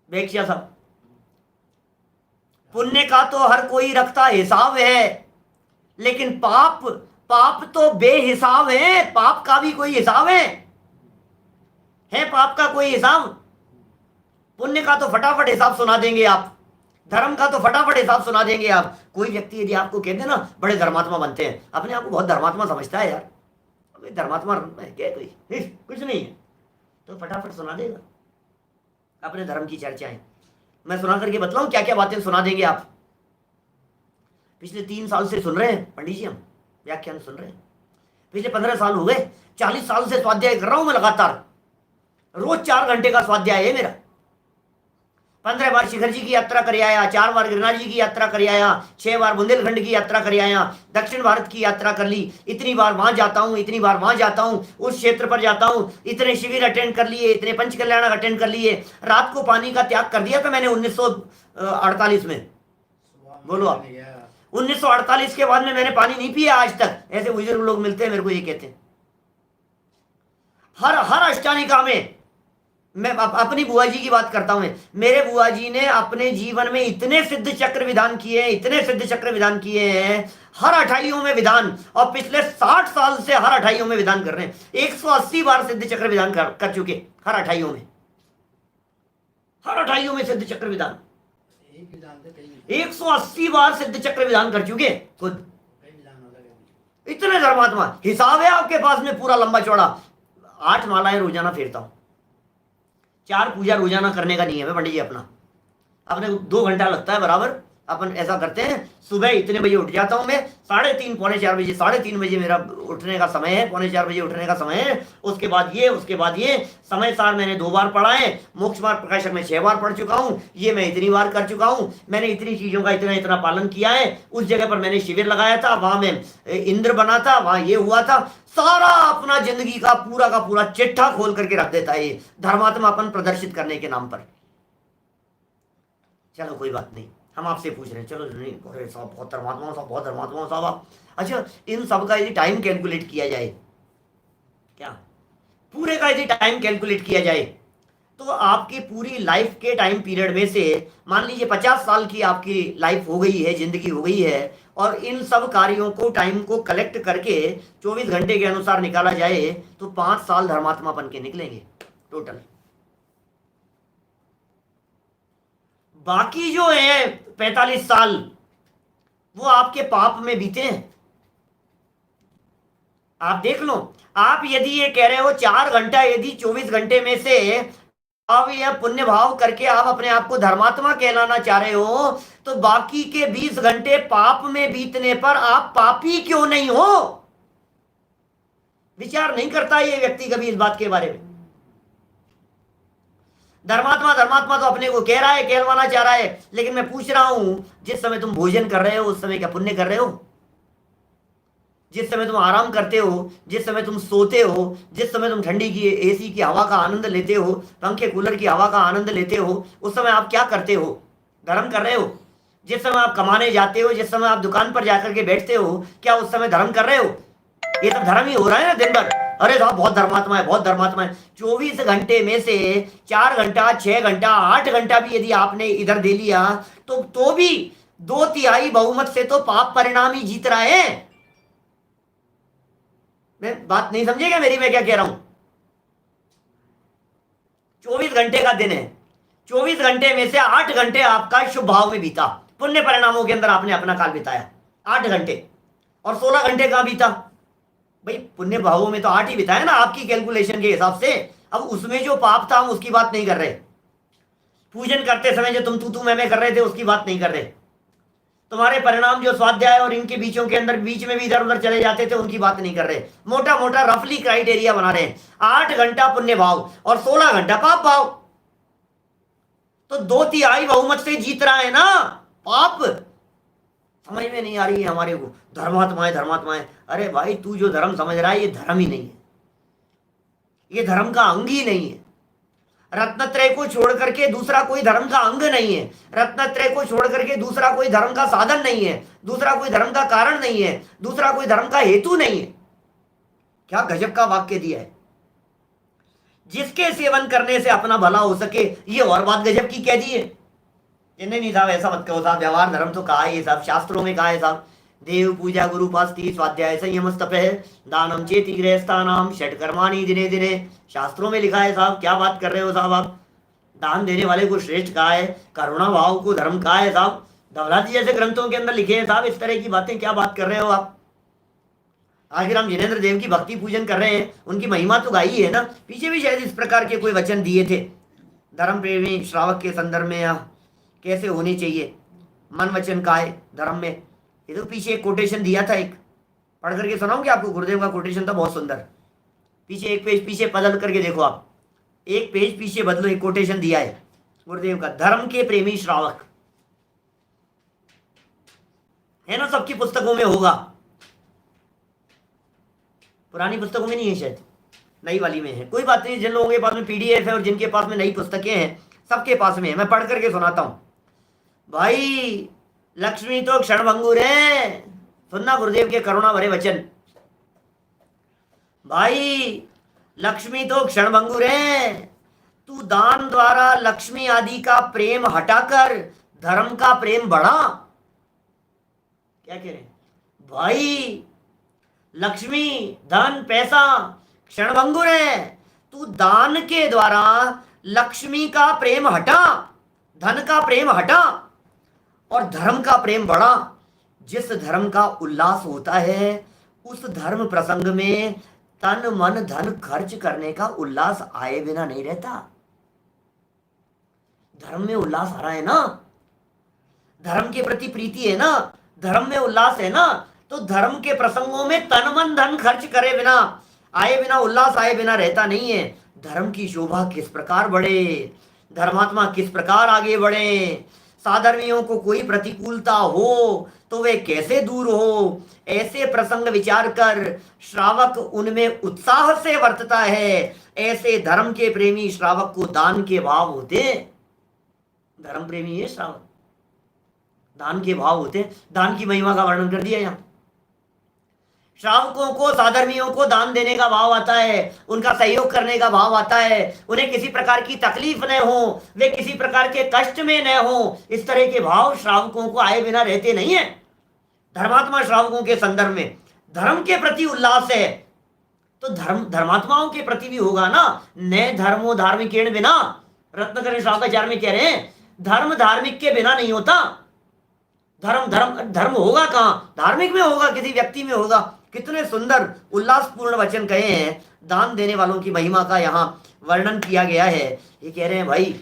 Speaker 1: बेक्सिया साहब, पुण्य का तो हर कोई रखता हिसाब है, लेकिन पाप, पाप तो बेहिसाब है। पाप का भी कोई हिसाब है पाप का कोई हिसाब? पुण्य का तो फटाफट हिसाब सुना देंगे आप, धर्म का तो फटाफट हिसाब सुना देंगे आप। कोई व्यक्ति यदि आपको कहते ना बड़े धर्मात्मा बनते हैं, अपने आप को बहुत धर्मात्मा समझता है यार, धर्मात्मा क्या कोई कुछ नहीं है, तो फटाफट सुना देगा अपने धर्म की चर्चाएं। मैं सुना करके बतलाऊं क्या क्या बातें सुना देंगे आप। पिछले 3 साल से सुन रहे हैं पंडित जी, हम व्याख्यान सुन रहे हैं। पिछले 15 साल हो गए, 40 साल से स्वाध्याय कर रहा हूं मैं लगातार, रोज 4 घंटे का स्वाध्याय है मेरा। 15 बार शिखर जी की यात्रा कर आया, 4 बार गिरनार जी की यात्रा कर आया, 6 बार बुंदेलखंड की यात्रा कर आया, दक्षिण भारत की यात्रा कर ली, इतनी बार वहां जाता हूं, इतनी बार वहां जाता हूं, उस क्षेत्र पर जाता हूं, इतने शिविर अटेंड कर लिए, इतने पंच कल्याण अटेंड कर लिए। रात को पानी का त्याग कर दिया था मैंने 1948 में। बोलो आप, 1948 के बाद में मैंने पानी नहीं पिया आज तक। ऐसे बुजुर्ग लोग मिलते हैं मेरे को, ये कहते हैं हर अष्टानिका में। मैं अपनी बुआ जी की बात करता हूं, मेरे बुआ जी ने अपने जीवन में इतने सिद्ध चक्र विधान किए हैं, इतने सिद्ध चक्र विधान किए हैं, हर 28 में विधान, और पिछले 60 साल से हर 28 में विधान कर रहे हैं। 180 बार सिद्ध चक्र विधान कर चुके हर 28 में, हर 28 में सिद्ध चक्र विधान, 180 बार सिद्ध चक्र विधान कर चुके खुद। इतने धर्मात्मा, हिसाब है आपके पास में पूरा लंबा चौड़ा। 8 मालाएं रोजाना फेरता हूं, 4 पूजा रोजाना करने का नियम है पंडित जी अपना। अपने 2 घंटा लगता है बराबर। अपन ऐसा करते हैं, सुबह इतने बजे उठ जाता हूं मैं, 3:30 पौने 4 बजे, 3:30 बजे मेरा उठने का समय है, पौने 4 बजे उठने का समय है। उसके बाद ये समय सार मैंने 2 बार पढ़ा है। मोक्ष मार्ग प्रकाशक में 6 बार पढ़ चुका हूं, ये मैं इतनी बार कर चुका हूं। मैंने इतनी चीजों का इतना पालन किया है। उस जगह पर मैंने शिविर लगाया था, वहां मैं इंद्र बना था, वहां ये हुआ था। सारा अपना जिंदगी का पूरा चिट्ठा खोल करके रख देता है ये धर्मात्मापन प्रदर्शित करने के नाम पर। चलो कोई बात नहीं, हम आपसे पूछ रहे हैं, चलो नहीं, अरे साहब बहुत धर्मात्मा साहब, बहुत धर्मात्मा साहब आप। अच्छा, इन सब का यदि टाइम कैलकुलेट किया जाए, क्या पूरे का यदि टाइम कैलकुलेट किया जाए, तो आपकी पूरी लाइफ के टाइम पीरियड में से मान लीजिए 50 साल की आपकी लाइफ हो गई है, जिंदगी हो गई है, और इन सब कार्यों को, टाइम को कलेक्ट करके 24 घंटे के अनुसार निकाला जाए तो 5 साल धर्मात्मापन के निकलेंगे टोटल। बाकी जो है 45 साल वो आपके पाप में बीते हैं। आप देख लो, आप यदि ये कह रहे हो 4 घंटा यदि 24 घंटे में से आप यह पुण्य भाव करके आप अपने आप को धर्मात्मा कहलाना चाह रहे हो, तो बाकी के 20 घंटे पाप में बीतने पर आप पापी क्यों नहीं हो? विचार नहीं करता ये व्यक्ति कभी इस बात के बारे में। धर्मात्मा तो अपने को कह रहा है, कहलवाना चाह रहा है, लेकिन मैं पूछ रहा हूं, जिस समय तुम भोजन कर रहे हो उस समय क्या पुण्य कर रहे हो? जिस समय तुम आराम करते हो, जिस समय तुम सोते हो, जिस समय तुम ठंडी की एसी की हवा का आनंद लेते हो, पंखे कूलर की हवा का आनंद लेते हो, उस समय आप क्या करते हो? धर्म कर रहे हो। जिस समय आप कमाने जाते हो, जिस समय आप दुकान पर जाकर के बैठते हो, क्या उस समय धर्म कर रहे हो? ये सब धर्म ही हो रहा है ना दिन भर। अरे साहब बहुत धर्मात्मा है, बहुत धर्मात्मा है। 24 घंटे में से 4 घंटा, 6 घंटा, 8 घंटा भी यदि आपने इधर दे लिया तो भी 2/3 बहुमत से तो पाप परिणाम ही जीत रहा है। मैं बात नहीं समझेगा मेरी, मैं क्या कह रहा हूं? 24 घंटे का दिन है, 24 घंटे में से 8 घंटे आपका शुभ भाव में बीता, पुण्य परिणामों के अंदर आपने अपना काल बिताया 8 घंटे, और 16 घंटे कहां बीता? भाई पुण्य भावों में तो 8 ही बिताया ना आपकी कैलकुलेशन के हिसाब से। अब उसमें जो पाप था हम उसकी बात नहीं कर रहे। पूजन करते समय जो तुम तू मैं कर रहे थे उसकी बात नहीं कर रहे। तुम्हारे परिणाम जो स्वाध्याय और इनके बीचों के अंदर बीच में भी इधर उधर चले जाते थे उनकी बात नहीं कर रहे। मोटा मोटा रफली क्राइटेरिया बना रहे हैं। 8 घंटा पुण्य भाव और 16 घंटा पाप भाव। तो 2/3 बहुमत से जीत रहा है ना पाप। समझ में नहीं आ रही है हमारे को, धर्मात्माएं धर्मात्माएं। अरे भाई तू जो धर्म समझ रहा है ये धर्म ही नहीं है, ये धर्म का अंग ही नहीं है। रत्नत्रय को छोड़ करके दूसरा कोई धर्म का अंग नहीं है, रत्नत्रय को छोड़ करके दूसरा कोई धर्म का साधन नहीं है, दूसरा कोई धर्म का कारण नहीं है, दूसरा कोई धर्म का हेतु नहीं है। क्या गजब का वाक्य दिया है। जिसके सेवन करने से अपना भला हो सके, ये और बात गजब की कह दी है। नहीं साहब ऐसा मत कहो साहब, व्यवहार धर्म तो कहा है ये साहब, शास्त्रों में कहा है साहब, देव पूजा गुरु उपास्ति स्वाध्याय संयम तपः दानम चेति गृहस्थानाम षट कर्माणि दिने दिने। शास्त्रों में लिखा है साहब, क्या बात कर रहे हो साहब आप। दान देने वाले को श्रेष्ठ कहा है, करुणा भाव को धर्म कहा है साहब, धवलाजी जैसे ग्रंथों के अंदर लिखे हैं साहब। इस तरह की बातें क्या बात कर रहे हो आप। आखिर हम जिनेंद्र देव की भक्ति पूजन कर रहे हैं, उनकी महिमा तो गाई है ना। पीछे भी शायद इस प्रकार के कोई वचन दिए थे धर्म प्रेमी श्रावक के संदर्भ में, या कैसे होने चाहिए मन वचन का है धर्म में। ये तो पीछे एक कोटेशन दिया था, एक पढ़ करके सुनाऊं क्या आपको। गुरुदेव का कोटेशन था बहुत सुंदर। पीछे एक पेज पीछे बदल करके देखो आप, एक पेज पीछे बदलो, एक कोटेशन दिया है गुरुदेव का, धर्म के प्रेमी श्रावक है ना, सबकी पुस्तकों में होगा। पुरानी पुस्तकों में नहीं है शायद, नई वाली में है। कोई बात नहीं, जिन लोगों के पास में पीडीएफ है और जिनके पास में नई पुस्तकें हैं सबके पास में है। मैं पढ़ करके सुनाता हूं भाई। लक्ष्मी तो क्षणभंगुर है, सुनना गुरुदेव के करुणा भरे वचन। भाई लक्ष्मी तो क्षणभंगुर है, तू दान द्वारा लक्ष्मी आदि का प्रेम हटाकर धर्म का प्रेम बढ़ा। क्या कह रहे हैं भाई, लक्ष्मी धन पैसा क्षणभंगुर है, तू दान के द्वारा लक्ष्मी का प्रेम हटा, धन का प्रेम हटा और धर्म का प्रेम बढ़ा। जिस धर्म का उल्लास होता है उस धर्म प्रसंग में तन मन धन खर्च करने का उल्लास आए बिना नहीं रहता। धर्म में उल्लास आ रहा है ना, धर्म के प्रति प्रीति है ना, धर्म में उल्लास है ना, तो धर्म के प्रसंगों में तन मन धन खर्च करे बिना, आए बिना, उल्लास आए बिना रहता नहीं है। धर्म की शोभा किस प्रकार बढ़े, धर्मात्मा किस प्रकार आगे बढ़े, साधर्मियों को कोई प्रतिकूलता हो तो वे कैसे दूर हो, ऐसे प्रसंग विचार कर श्रावक उनमें उत्साह से वर्तता है। ऐसे धर्म के प्रेमी श्रावक को दान के भाव होते। धर्म प्रेमी है श्रावक, दान के भाव होते। दान की महिमा का वर्णन कर दिया यहां। श्रावकों को, साधर्मियों को दान देने का भाव आता है, उनका सहयोग करने का भाव आता है, उन्हें किसी प्रकार की तकलीफ न हो, वे किसी प्रकार के कष्ट में न हो, इस तरह के भाव श्रावकों को आए बिना रहते नहीं है। धर्मात्मा श्रावकों के संदर्भ में धर्म के प्रति उल्लास है तो धर्मात्माओं के प्रति भी होगा ना। न धर्मो धार्मिकेण बिना, रत्नकर श्रावकाचार्य में कह रहे हैं, धर्म धार्मिक के बिना नहीं होता। धर्म होगा कहां, धार्मिक में होगा, किसी व्यक्ति में होगा। कितने सुंदर उल्लासपूर्ण वचन कहे हैं, दान देने वालों की महिमा का यहाँ वर्णन किया गया है। ये कह रहे हैं भाई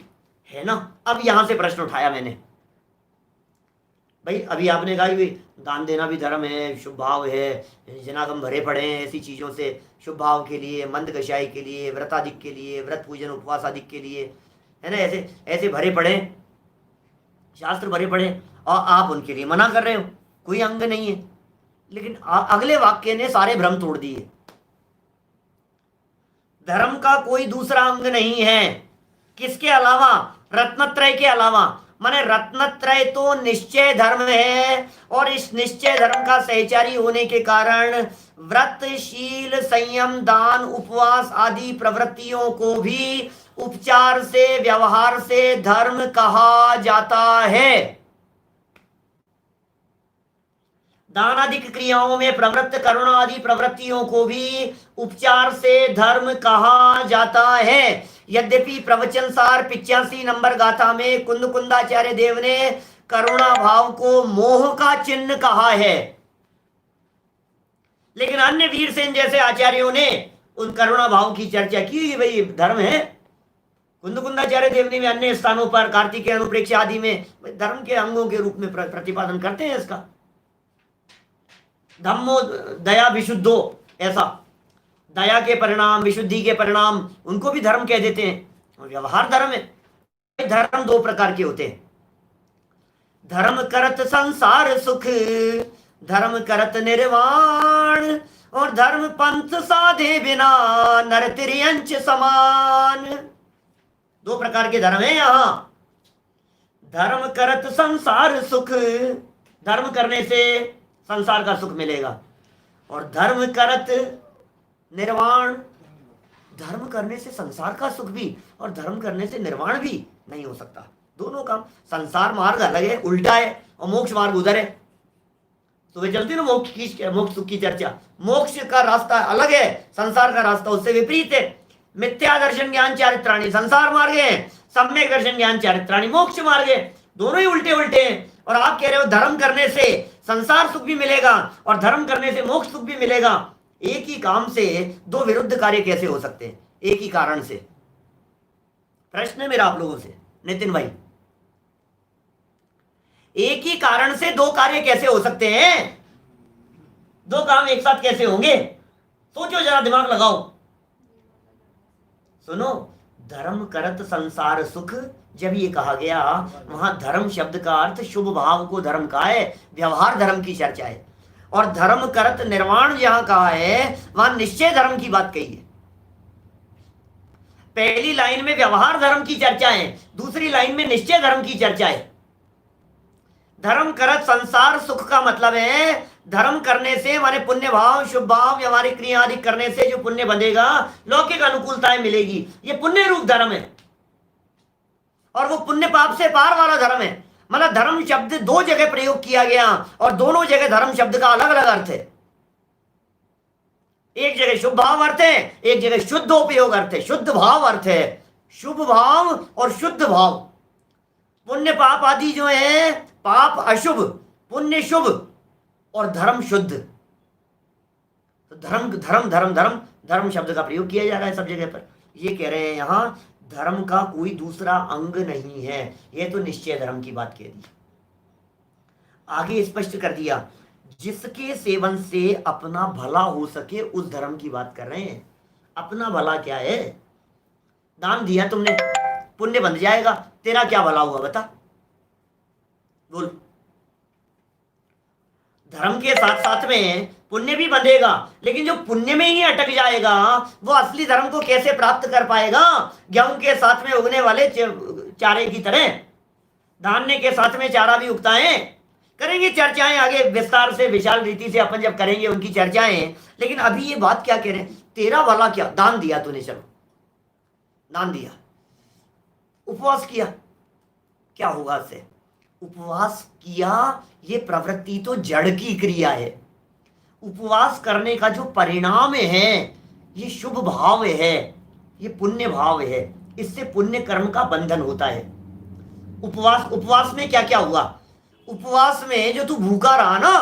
Speaker 1: है ना। अब यहां से प्रश्न उठाया मैंने, भाई अभी आपने कहा कि दान देना भी धर्म है, शुभ भाव है, जनागम भरे पड़े हैं ऐसी चीजों से, शुभ भाव के लिए, मंद कषाय के लिए, व्रताधिक के लिए, व्रत पूजन उपवास आदि के लिए, है ना, ऐसे ऐसे भरे पड़े, शास्त्र भरे पड़े, और आप उनके लिए मना कर रहे हो, कोई अंग नहीं है। लेकिन अगले वाक्य ने सारे भ्रम तोड़ दिए। धर्म का कोई दूसरा अंग नहीं है, किसके अलावा, रत्नत्रय के अलावा। माने रत्नत्रय तो निश्चय धर्म है, और इस निश्चय धर्म का सहचारी होने के कारण व्रत, शील, संयम, दान, उपवास आदि प्रवृत्तियों को भी उपचार से, व्यवहार से धर्म कहा जाता है। दान आदि क्रियाओं में प्रवृत्त करुणा आदि प्रवृत्तियों को भी उपचार से धर्म कहा जाता है। यद्यपि प्रवचन सार 85 नंबर गाथा में कुंदकुंदाचार्य देव ने करुणा भाव को मोह का चिन्ह कहा है, लेकिन अन्य वीरसेन जैसे आचार्यों ने उन करुणा भाव की चर्चा की कि भाई धर्म है। कुंदकुंदाचार्य देव ने भी अन्य स्थानों पर कार्तिकेय अनुप्रेक्षा आदि में धर्म के अंगों के रूप में प्रतिपादन करते हैं इसका। धम्मो दया विशुद्धो, ऐसा दया के परिणाम, विशुद्धि के परिणाम, उनको भी धर्म कह देते हैं, और व्यवहार धर्म है। धर्म दो प्रकार के होते हैं। धर्म करत संसार सुख, धर्म करत निर्वाण, और धर्म पंथ साधे बिना नर त्रियंच समान। दो प्रकार के धर्म है यहां। धर्म करत संसार सुख, धर्म करने से संसार का सुख मिलेगा, और धर्म करत निर्वाण, धर्म करने से संसार का सुख भी और धर्म करने से निर्वाण भी नहीं हो सकता। दोनों काम, संसार मार्ग अलग है, उल्टा है, और मोक्ष मार्ग उधर है। तो वे चलती ना मोक्ष सुख की चर्चा। मोक्ष का रास्ता अलग है, संसार का रास्ता उससे विपरीत है। मिथ्या दर्शन ज्ञान चारित्राणी संसार मार्ग है, सम्यक दर्शन ज्ञान चारित्राणी मोक्ष मार्ग है। दोनों ही उल्टे उल्टे हैं। और आप कह रहे हो धर्म करने से संसार सुख भी मिलेगा और धर्म करने से मोक्ष सुख भी मिलेगा। एक ही काम से दो विरुद्ध कार्य कैसे हो सकते हैं? एक ही कारण से। प्रश्न है मेरा आप लोगों से, नितिन भाई, एक ही कारण से दो कार्य कैसे हो सकते हैं? दो काम एक साथ कैसे होंगे? सोचो जरा, दिमाग लगाओ। सुनो, धर्म करत संसार सुख, जब ये कहा गया, वहां धर्म शब्द का अर्थ शुभ भाव को धर्म का है, व्यवहार धर्म की चर्चा है। और धर्म करत निर्वाण जहां कहा है, वहां निश्चय धर्म की बात कही है। पहली लाइन में व्यवहार धर्म की चर्चा है, दूसरी लाइन में निश्चय धर्म की चर्चा है। धर्म करत संसार सुख का मतलब है धर्म करने से हमारे पुण्य भाव, शुभ भाव, व्यवहारिक क्रिया आदि करने से जो पुण्य बनेगा, लौकिक अनुकूलताएं मिलेगी, ये पुण्य रूप धर्म है। और वो पुण्य पाप से पार वाला धर्म है। मतलब धर्म शब्द दो जगह प्रयोग किया गया और दोनों जगह धर्म शब्द का अलग अलग अर्थ है। एक जगह शुभ भाव अर्थ है, एक जगह शुद्ध उपयोग अर्थ है, शुद्ध भाव अर्थ है। शुभ भाव और शुद्ध भाव, पुण्य पाप आदि जो है, पाप अशुभ, पुण्य शुभ और धर्म शुद्ध। तो धर्म धर्म धर्म धर्म धर्म शब्द का प्रयोग किया जा रहा है सब जगह पर। ये कह रहे हैं यहां धर्म का कोई दूसरा अंग नहीं है। ये तो निश्चय धर्म की बात कह दी। आगे स्पष्ट कर दिया, जिसके सेवन से अपना भला हो सके उस धर्म की बात कर रहे हैं। अपना भला क्या है? दान दिया तुमने, पुण्य बन जाएगा, तेरा क्या भला हुआ बता? बोल। धर्म के साथ साथ में पुण्य भी बंधेगा, लेकिन जो पुण्य में ही अटक जाएगा वो असली धर्म को कैसे प्राप्त कर पाएगा? गेहूं के साथ में उगने वाले चारे की तरह धान्य के साथ में चारा भी उगता है। करेंगे चर्चाएं आगे विस्तार से, विशाल रीति से अपन जब करेंगे उनकी चर्चाएं। लेकिन अभी ये बात क्या कह रहे हैं, तेरा वाला क्या? दान दिया तूने, चलो दान दिया, उपवास किया, क्या होगा इससे? उपवास किया, ये प्रवृत्ति तो जड़ की क्रिया है। उपवास करने का जो परिणाम है ये शुभ भाव है, ये पुण्य भाव है। इससे पुण्य कर्म का बंधन होता है। उपवास में क्या क्या हुआ? उपवास में जो तू भूखा रहा ना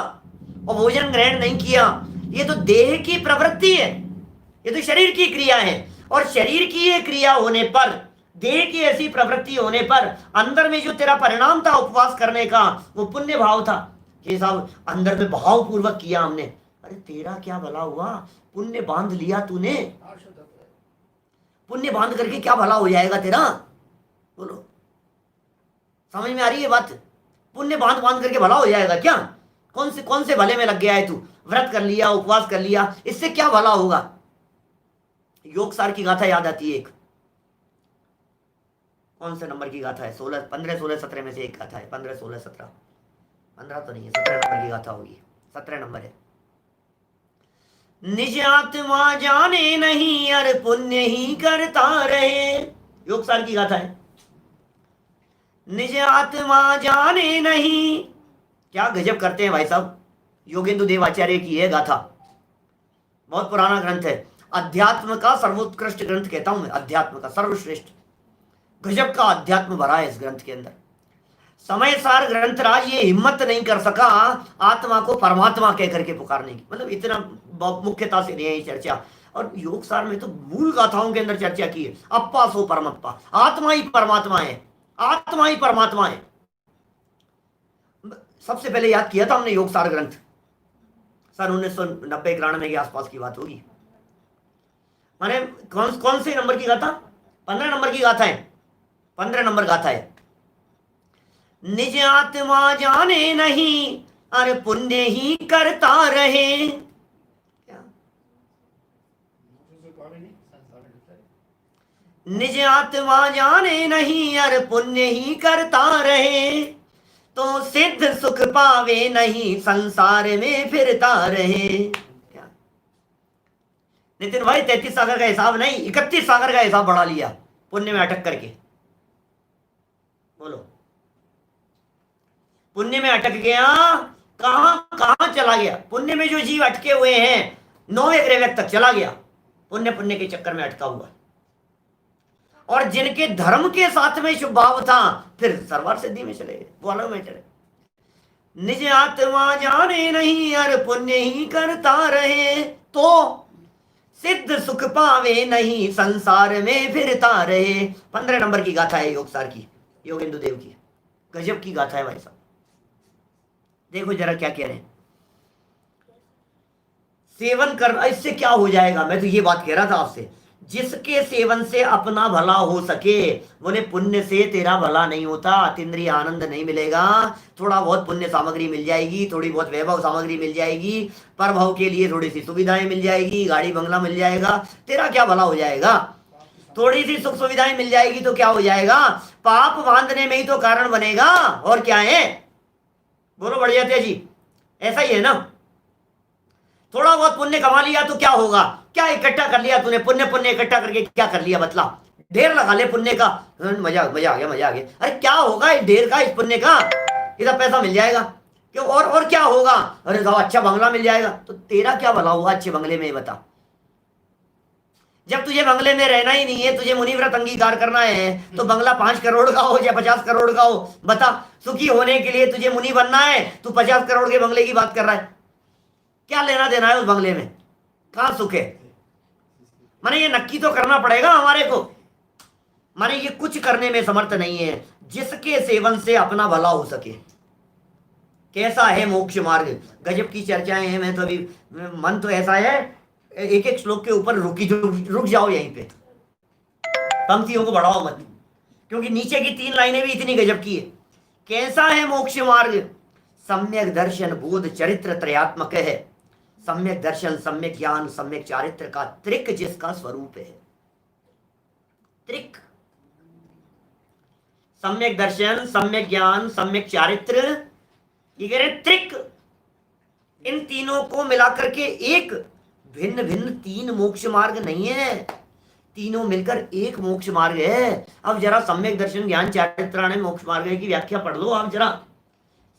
Speaker 1: और भोजन ग्रहण नहीं किया, ये तो देह की प्रवृत्ति है, ये तो शरीर की क्रिया है। और शरीर की ये क्रिया होने पर, देह की ऐसी प्रवृत्ति होने पर, अंदर में जो तेरा परिणाम था उपवास करने का वो पुण्य भाव था। ये साहब अंदर में भाव पूर्वक किया हमने, अरे तेरा क्या भला हुआ? पुण्य बांध लिया तूने। पुण्य बांध करके क्या भला हो जाएगा तेरा? बोलो, समझ में आ रही है बात? पुण्य बांध बांध करके भला हो जाएगा क्या? कौन से भले में लग गया है तू? व्रत कर लिया, उपवास कर लिया, इससे क्या भला होगा? योग सार की गाथा याद आती है एक, कौन से नंबर की गाथा है? 16, 15, 16, 17 में से एक गाथा है। 15, 16, 17, 15 तो नहीं है, 17 नंबर की गाथा होगी। 17 नंबर है। निज आत्मा जाने नहीं, अर पुण्य ही करता रहे। योग सार की गाथा है। निज आत्मा जाने नहीं, क्या गजब करते हैं भाई साहब। योगेंद्र देवाचार्य की है गाथा, बहुत पुराना ग्रंथ है। अध्यात्म का सर्वोत्कृष्ट ग्रंथ कहता हूं मैं, अध्यात्म का सर्वश्रेष्ठ। गजब का अध्यात्म भरा है इस ग्रंथ के अंदर। समय सार ग्रंथराज ये हिम्मत नहीं कर सका आत्मा को परमात्मा कह करके पुकारने की, मतलब इतना मुख्यता से नहीं है चर्चा। और योग सार में तो मूल गाथाओं के अंदर चर्चा की है। अप्पा सो परमत्पा, आत्मा ही परमात्मा है, आत्मा ही परमात्मा है। सबसे पहले याद किया था हमने योग सार ग्रंथ, सन 1990-91 के आसपास की बात होगी। माने कौन से नंबर की गाथा? 15 नंबर की गाथा है। 15 नंबर गाथा है। निज आत्मा जाने नहीं, अरे पुण्य ही करता रहे। क्या? निज आत्मा जाने नहीं, अरे पुण्य ही करता रहे, तो सिद्ध सुख पावे नहीं, संसार में फिरता रहे। क्या? नितिन भाई 33 सागर का हिसाब नहीं, 31 सागर का हिसाब बढ़ा लिया पुण्य में अटक करके। बोलो, पुण्य में अटक गया, कहां कहां चला गया? पुण्य में जो जीव अटके हुए हैं 9वें ग्रह तक चला गया, पुण्य पुण्य के चक्कर में अटका हुआ। और जिनके धर्म के साथ में शुभ भाव था, फिर सर्वार्थ सिद्धि में चले गए, वो अलग में चले। निज आत्मा जाने नहीं, अरे पुण्य ही करता रहे, तो सिद्ध सुख पावे नहीं, संसार में फिरता रहे। 15 नंबर की गाथा है योगसार की, योगेंदु देव की। गजब की गाथा है भाई साहब। देखो जरा क्या कह रहे हैं। सेवन करना, इससे क्या हो जाएगा? मैं तो ये बात कह रहा था आपसे, जिसके सेवन से अपना भला हो सके। बोले पुण्य से तेरा भला नहीं होता, अतीन्द्रिय आनंद नहीं मिलेगा। थोड़ा बहुत पुण्य सामग्री मिल जाएगी, थोड़ी बहुत वैभव सामग्री मिल जाएगी, प्रभव के लिए थोड़ी सी सुविधाएं मिल जाएगी, गाड़ी बंगला मिल जाएगा, तेरा क्या भला हो जाएगा? थोड़ी सी सुख सुविधाएं मिल जाएगी तो क्या हो जाएगा? पाप बांधने में ही तो कारण बनेगा, और क्या है? बोलो बढ़िया जी, ऐसा ही है ना। थोड़ा बहुत पुण्य कमा लिया तो क्या होगा? क्या इकट्ठा कर लिया तूने? पुण्य पुण्य इकट्ठा करके क्या कर लिया? बतला। ढेर लगा ले पुण्य का, मजा मजा आ गया, मजा आ गया। अरे क्या होगा इस ढेर का, इस पुण्य का? इतना पैसा मिल जाएगा क्यों? और क्या होगा? अरे साहब अच्छा बंगला मिल जाएगा, तो तेरा क्या भला हुआ अच्छे बंगले में? बता। जब तुझे बंगले में रहना ही नहीं है, तुझे मुनिव्रत अंगीकार करना है, तो बंगला 5 करोड़ का हो या 50 करोड़ का हो, बता। सुखी होने के लिए तुझे मुनि बनना है, तू 50 करोड़ के बंगले की बात कर रहा है। क्या लेना देना है उस बंगले में? कहां सुख है? माने ये नक्की तो करना पड़ेगा हमारे को, माने ये कुछ करने में समर्थ नहीं है जिसके सेवन से अपना भला हो सके। कैसा है मोक्ष मार्ग? गजब की चर्चाएं हैं। मैं तो अभी, मन तो ऐसा है एक एक श्लोक के ऊपर रुक जाओ यहीं पे, पंक्तियों को बढ़ाओ मत, क्योंकि नीचे की 3 लाइनें भी इतनी गजब की है। कैसा है मोक्ष मार्ग? सम्यक दर्शन बोध चरित्र त्रयात्मक है। सम्यक दर्शन, सम्यक ज्ञान, सम्यक चारित्र का त्रिक जिसका स्वरूप है। त्रिक, सम्यक दर्शन, सम्यक ज्ञान, सम्यक चारित्र, ये कह रहे त्रिक। इन तीनों को मिलाकर के एक, भिन्न भिन्न 3 मोक्ष मार्ग नहीं है, तीनों मिलकर एक मोक्ष मार्ग है। अब जरा सम्यक दर्शन ज्ञान चारित्राणी मोक्ष मार्ग की व्याख्या पढ़ लो आप जरा।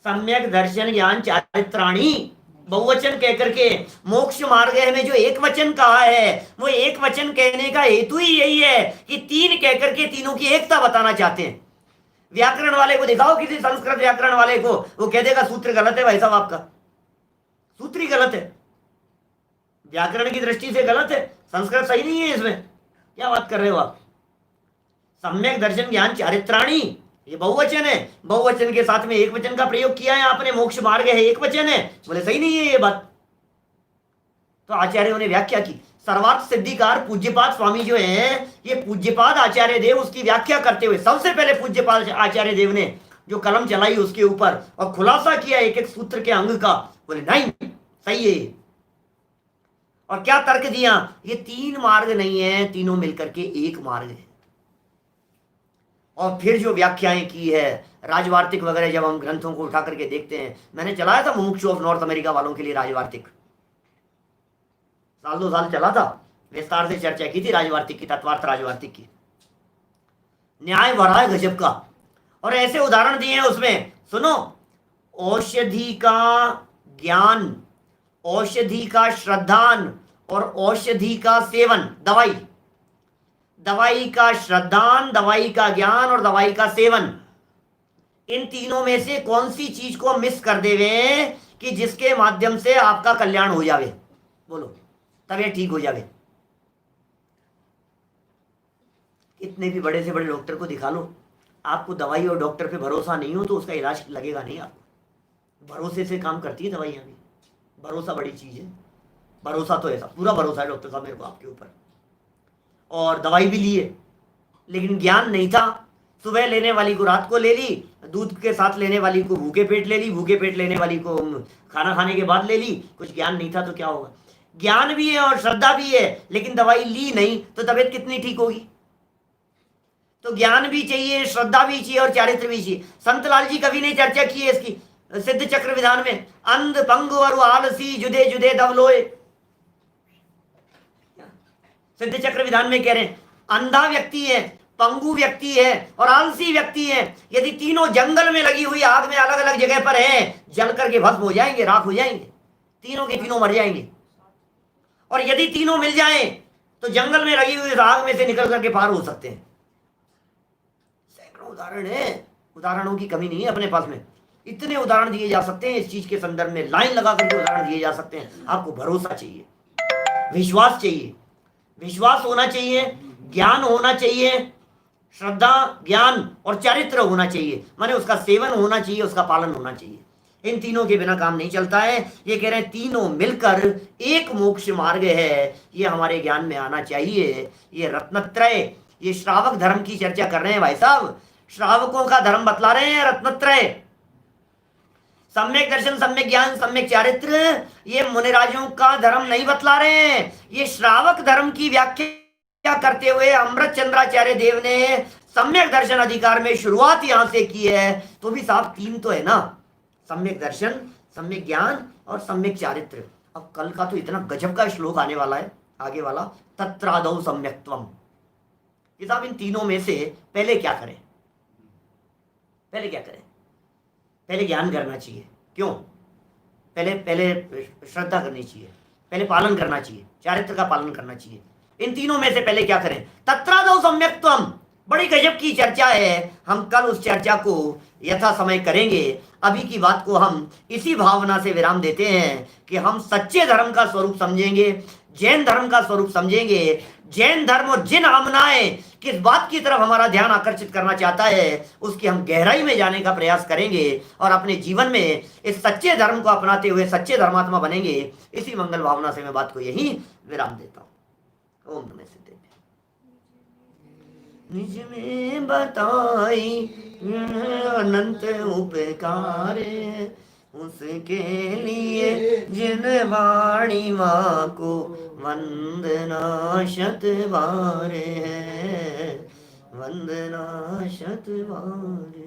Speaker 1: सम्यक दर्शन ज्ञान चारित्राणी बहुवचन कहकर के मोक्ष मार्ग में जो एक वचन कहा है, वो एक वचन कहने का हेतु ही यही है कि 3 कहकर के तीनों की एकता बताना चाहते हैं। व्याकरण वाले को दिखाओ, किसी संस्कृत व्याकरण वाले को, वो कह देगा सूत्र गलत है भाई साहब, आपका सूत्र ही गलत है, व्याकरण की दृष्टि से गलत है, संस्कृत सही नहीं है इसमें। क्या बात कर रहे हो आप? सम्यक दर्शन ज्ञान चारित्राणी, ये बहुवचन है, बहुवचन के साथ में एक वचन का प्रयोग किया है आपने। मोक्ष मार्ग है, एक वचन है, बोले सही नहीं है ये बात। तो आचार्यों ने व्याख्या की। सर्वार्थ सिद्धिकार पूज्यपाद स्वामी जो हैं, ये पूज्यपाद आचार्य देव उसकी व्याख्या करते हुए सबसे पहले पूज्यपाद आचार्य देव ने जो कलम चलाई उसके ऊपर और खुलासा किया एक एक सूत्र के अंग का, बोले नहीं सही है। और क्या तर्क दिया? ये 3 मार्ग नहीं है, तीनों मिलकर के एक मार्ग है। और फिर जो व्याख्याएं की है राजवार्तिक वगैरह, जब हम ग्रंथों को उठा करके देखते हैं, मैंने चलाया था मुमुक्षु ऑफ नॉर्थ अमेरिका वालों के लिए राजवार्तिक, साल 2 साल चला था, विस्तार से चर्चा की थी राजवार्तिक की, तत्वार्थ राजवार्तिक की। न्याय भरा है गजब का, और ऐसे उदाहरण दिए हैं उसमें। सुनो, औषधि का ज्ञान, औषधि का श्रद्धान और औषधि का सेवन, दवाई, दवाई का श्रद्धान, दवाई का ज्ञान और दवाई का सेवन, इन तीनों में से कौन सी चीज को मिस कर देवे कि जिसके माध्यम से आपका कल्याण हो जावे? बोलो, तबीयत ठीक हो जावे। इतने भी बड़े से बड़े डॉक्टर को दिखा लो, आपको दवाई और डॉक्टर पे भरोसा नहीं हो तो उसका इलाज लगेगा नहीं आपको। भरोसे से काम करती है दवाइयाँ भी, भरोसा बड़ी चीज है। भरोसा तो ऐसा पूरा भरोसा है डॉक्टर साहब मेरे को आपके ऊपर, और दवाई भी लिए, लेकिन ज्ञान नहीं था, सुबह लेने वाली को रात को ले ली, दूध के साथ लेने वाली को भूखे पेट ले ली, भूखे पेट लेने वाली को खाना खाने के बाद ले ली। कुछ ज्ञान नहीं था तो क्या होगा? ज्ञान भी है और श्रद्धा भी है, लेकिन दवाई ली नहीं तो तबीयत कितनी ठीक होगी? तो ज्ञान भी चाहिए, श्रद्धा भी चाहिए और चारित्र भी चाहिए। संतलाल जी कभी नहीं चर्चा की है इसकी सिद्ध चक्र विधान में? अंध पंगु और आलसी जुदे जुदे दवलोए। सिद्ध चक्र विधान में कह रहे हैं अंधा व्यक्ति है, पंगु व्यक्ति है और आलसी व्यक्ति है, यदि तीनों जंगल में लगी हुई आग में अलग अलग जगह पर है, जल करके भस्म हो जाएंगे, राख हो जाएंगे, तीनों के तीनों मर जाएंगे। और यदि तीनों मिल जाएं तो जंगल में लगी हुई आग में से निकल करके पार हो सकते हैं। सैकड़ों उदाहरण है, उदाहरणों की कमी नहीं है अपने पास में। इतने उदाहरण दिए जा सकते हैं इस चीज के संदर्भ में, लाइन लगा करके उदाहरण दिए जा सकते हैं। आपको भरोसा चाहिए, विश्वास चाहिए, विश्वास होना चाहिए, ज्ञान होना चाहिए, श्रद्धा ज्ञान और चरित्र होना चाहिए, माने उसका सेवन होना चाहिए, उसका पालन होना चाहिए। इन तीनों के बिना काम नहीं चलता है। ये कह रहे हैं तीनों मिलकर एक मोक्ष मार्ग है, ये हमारे ज्ञान में आना चाहिए। ये रत्नत्रय, ये श्रावक धर्म की चर्चा कर रहे हैं भाई साहब, श्रावकों का धर्म बतला रहे हैं रत्नत्रय। सम्यक दर्शन, सम्यक ज्ञान, सम्यक चारित्र, ये मुनिराजों का धर्म नहीं बतला रहे हैं। ये श्रावक धर्म की व्याख्या करते हुए अमृत चंद्राचार्य देव ने सम्यक दर्शन अधिकार में शुरुआत यहां से की है। तो भी साहब तीन तो है ना, सम्यक दर्शन, सम्यक ज्ञान और सम्यक चारित्र। अब कल का तो इतना गजब का श्लोक आने वाला है आगे वाला, तत्रादौ सम्यक्त्वम। ये साहब इन तीनों में से पहले क्या करें? पहले क्या करें? पहले ज्ञान करना चाहिए। क्यों? पहले श्रद्धा करनी चाहिए, पहले पालन करना चाहिए, चारित्र का पालन करना चाहिए। इन तीनों में से पहले क्या करें? तत्रादौ सम्यक्त्वम। बड़ी गजब की चर्चा है, हम कल उस चर्चा को यथा समय करेंगे। अभी की बात को हम इसी भावना से विराम देते हैं कि हम सच्चे धर्म का स्वरूप समझेंगे, जैन धर्म का स्वरूप समझेंगे। जैन धर्म और जिन आमनाएं किस बात की तरफ हमारा ध्यान आकर्षित करना चाहता है, उसकी हम गहराई में जाने का प्रयास करेंगे और अपने जीवन में इस सच्चे धर्म को अपनाते हुए सच्चे धर्मात्मा बनेंगे। इसी मंगल भावना से मैं बात को यही विराम देता हूँ। ओम नमः सिद्धेभ्य। निज में बताई अनंत उपकार, उसके लिए जिन वाणी माँ को वंदना शत बार है, वंदना शत बार।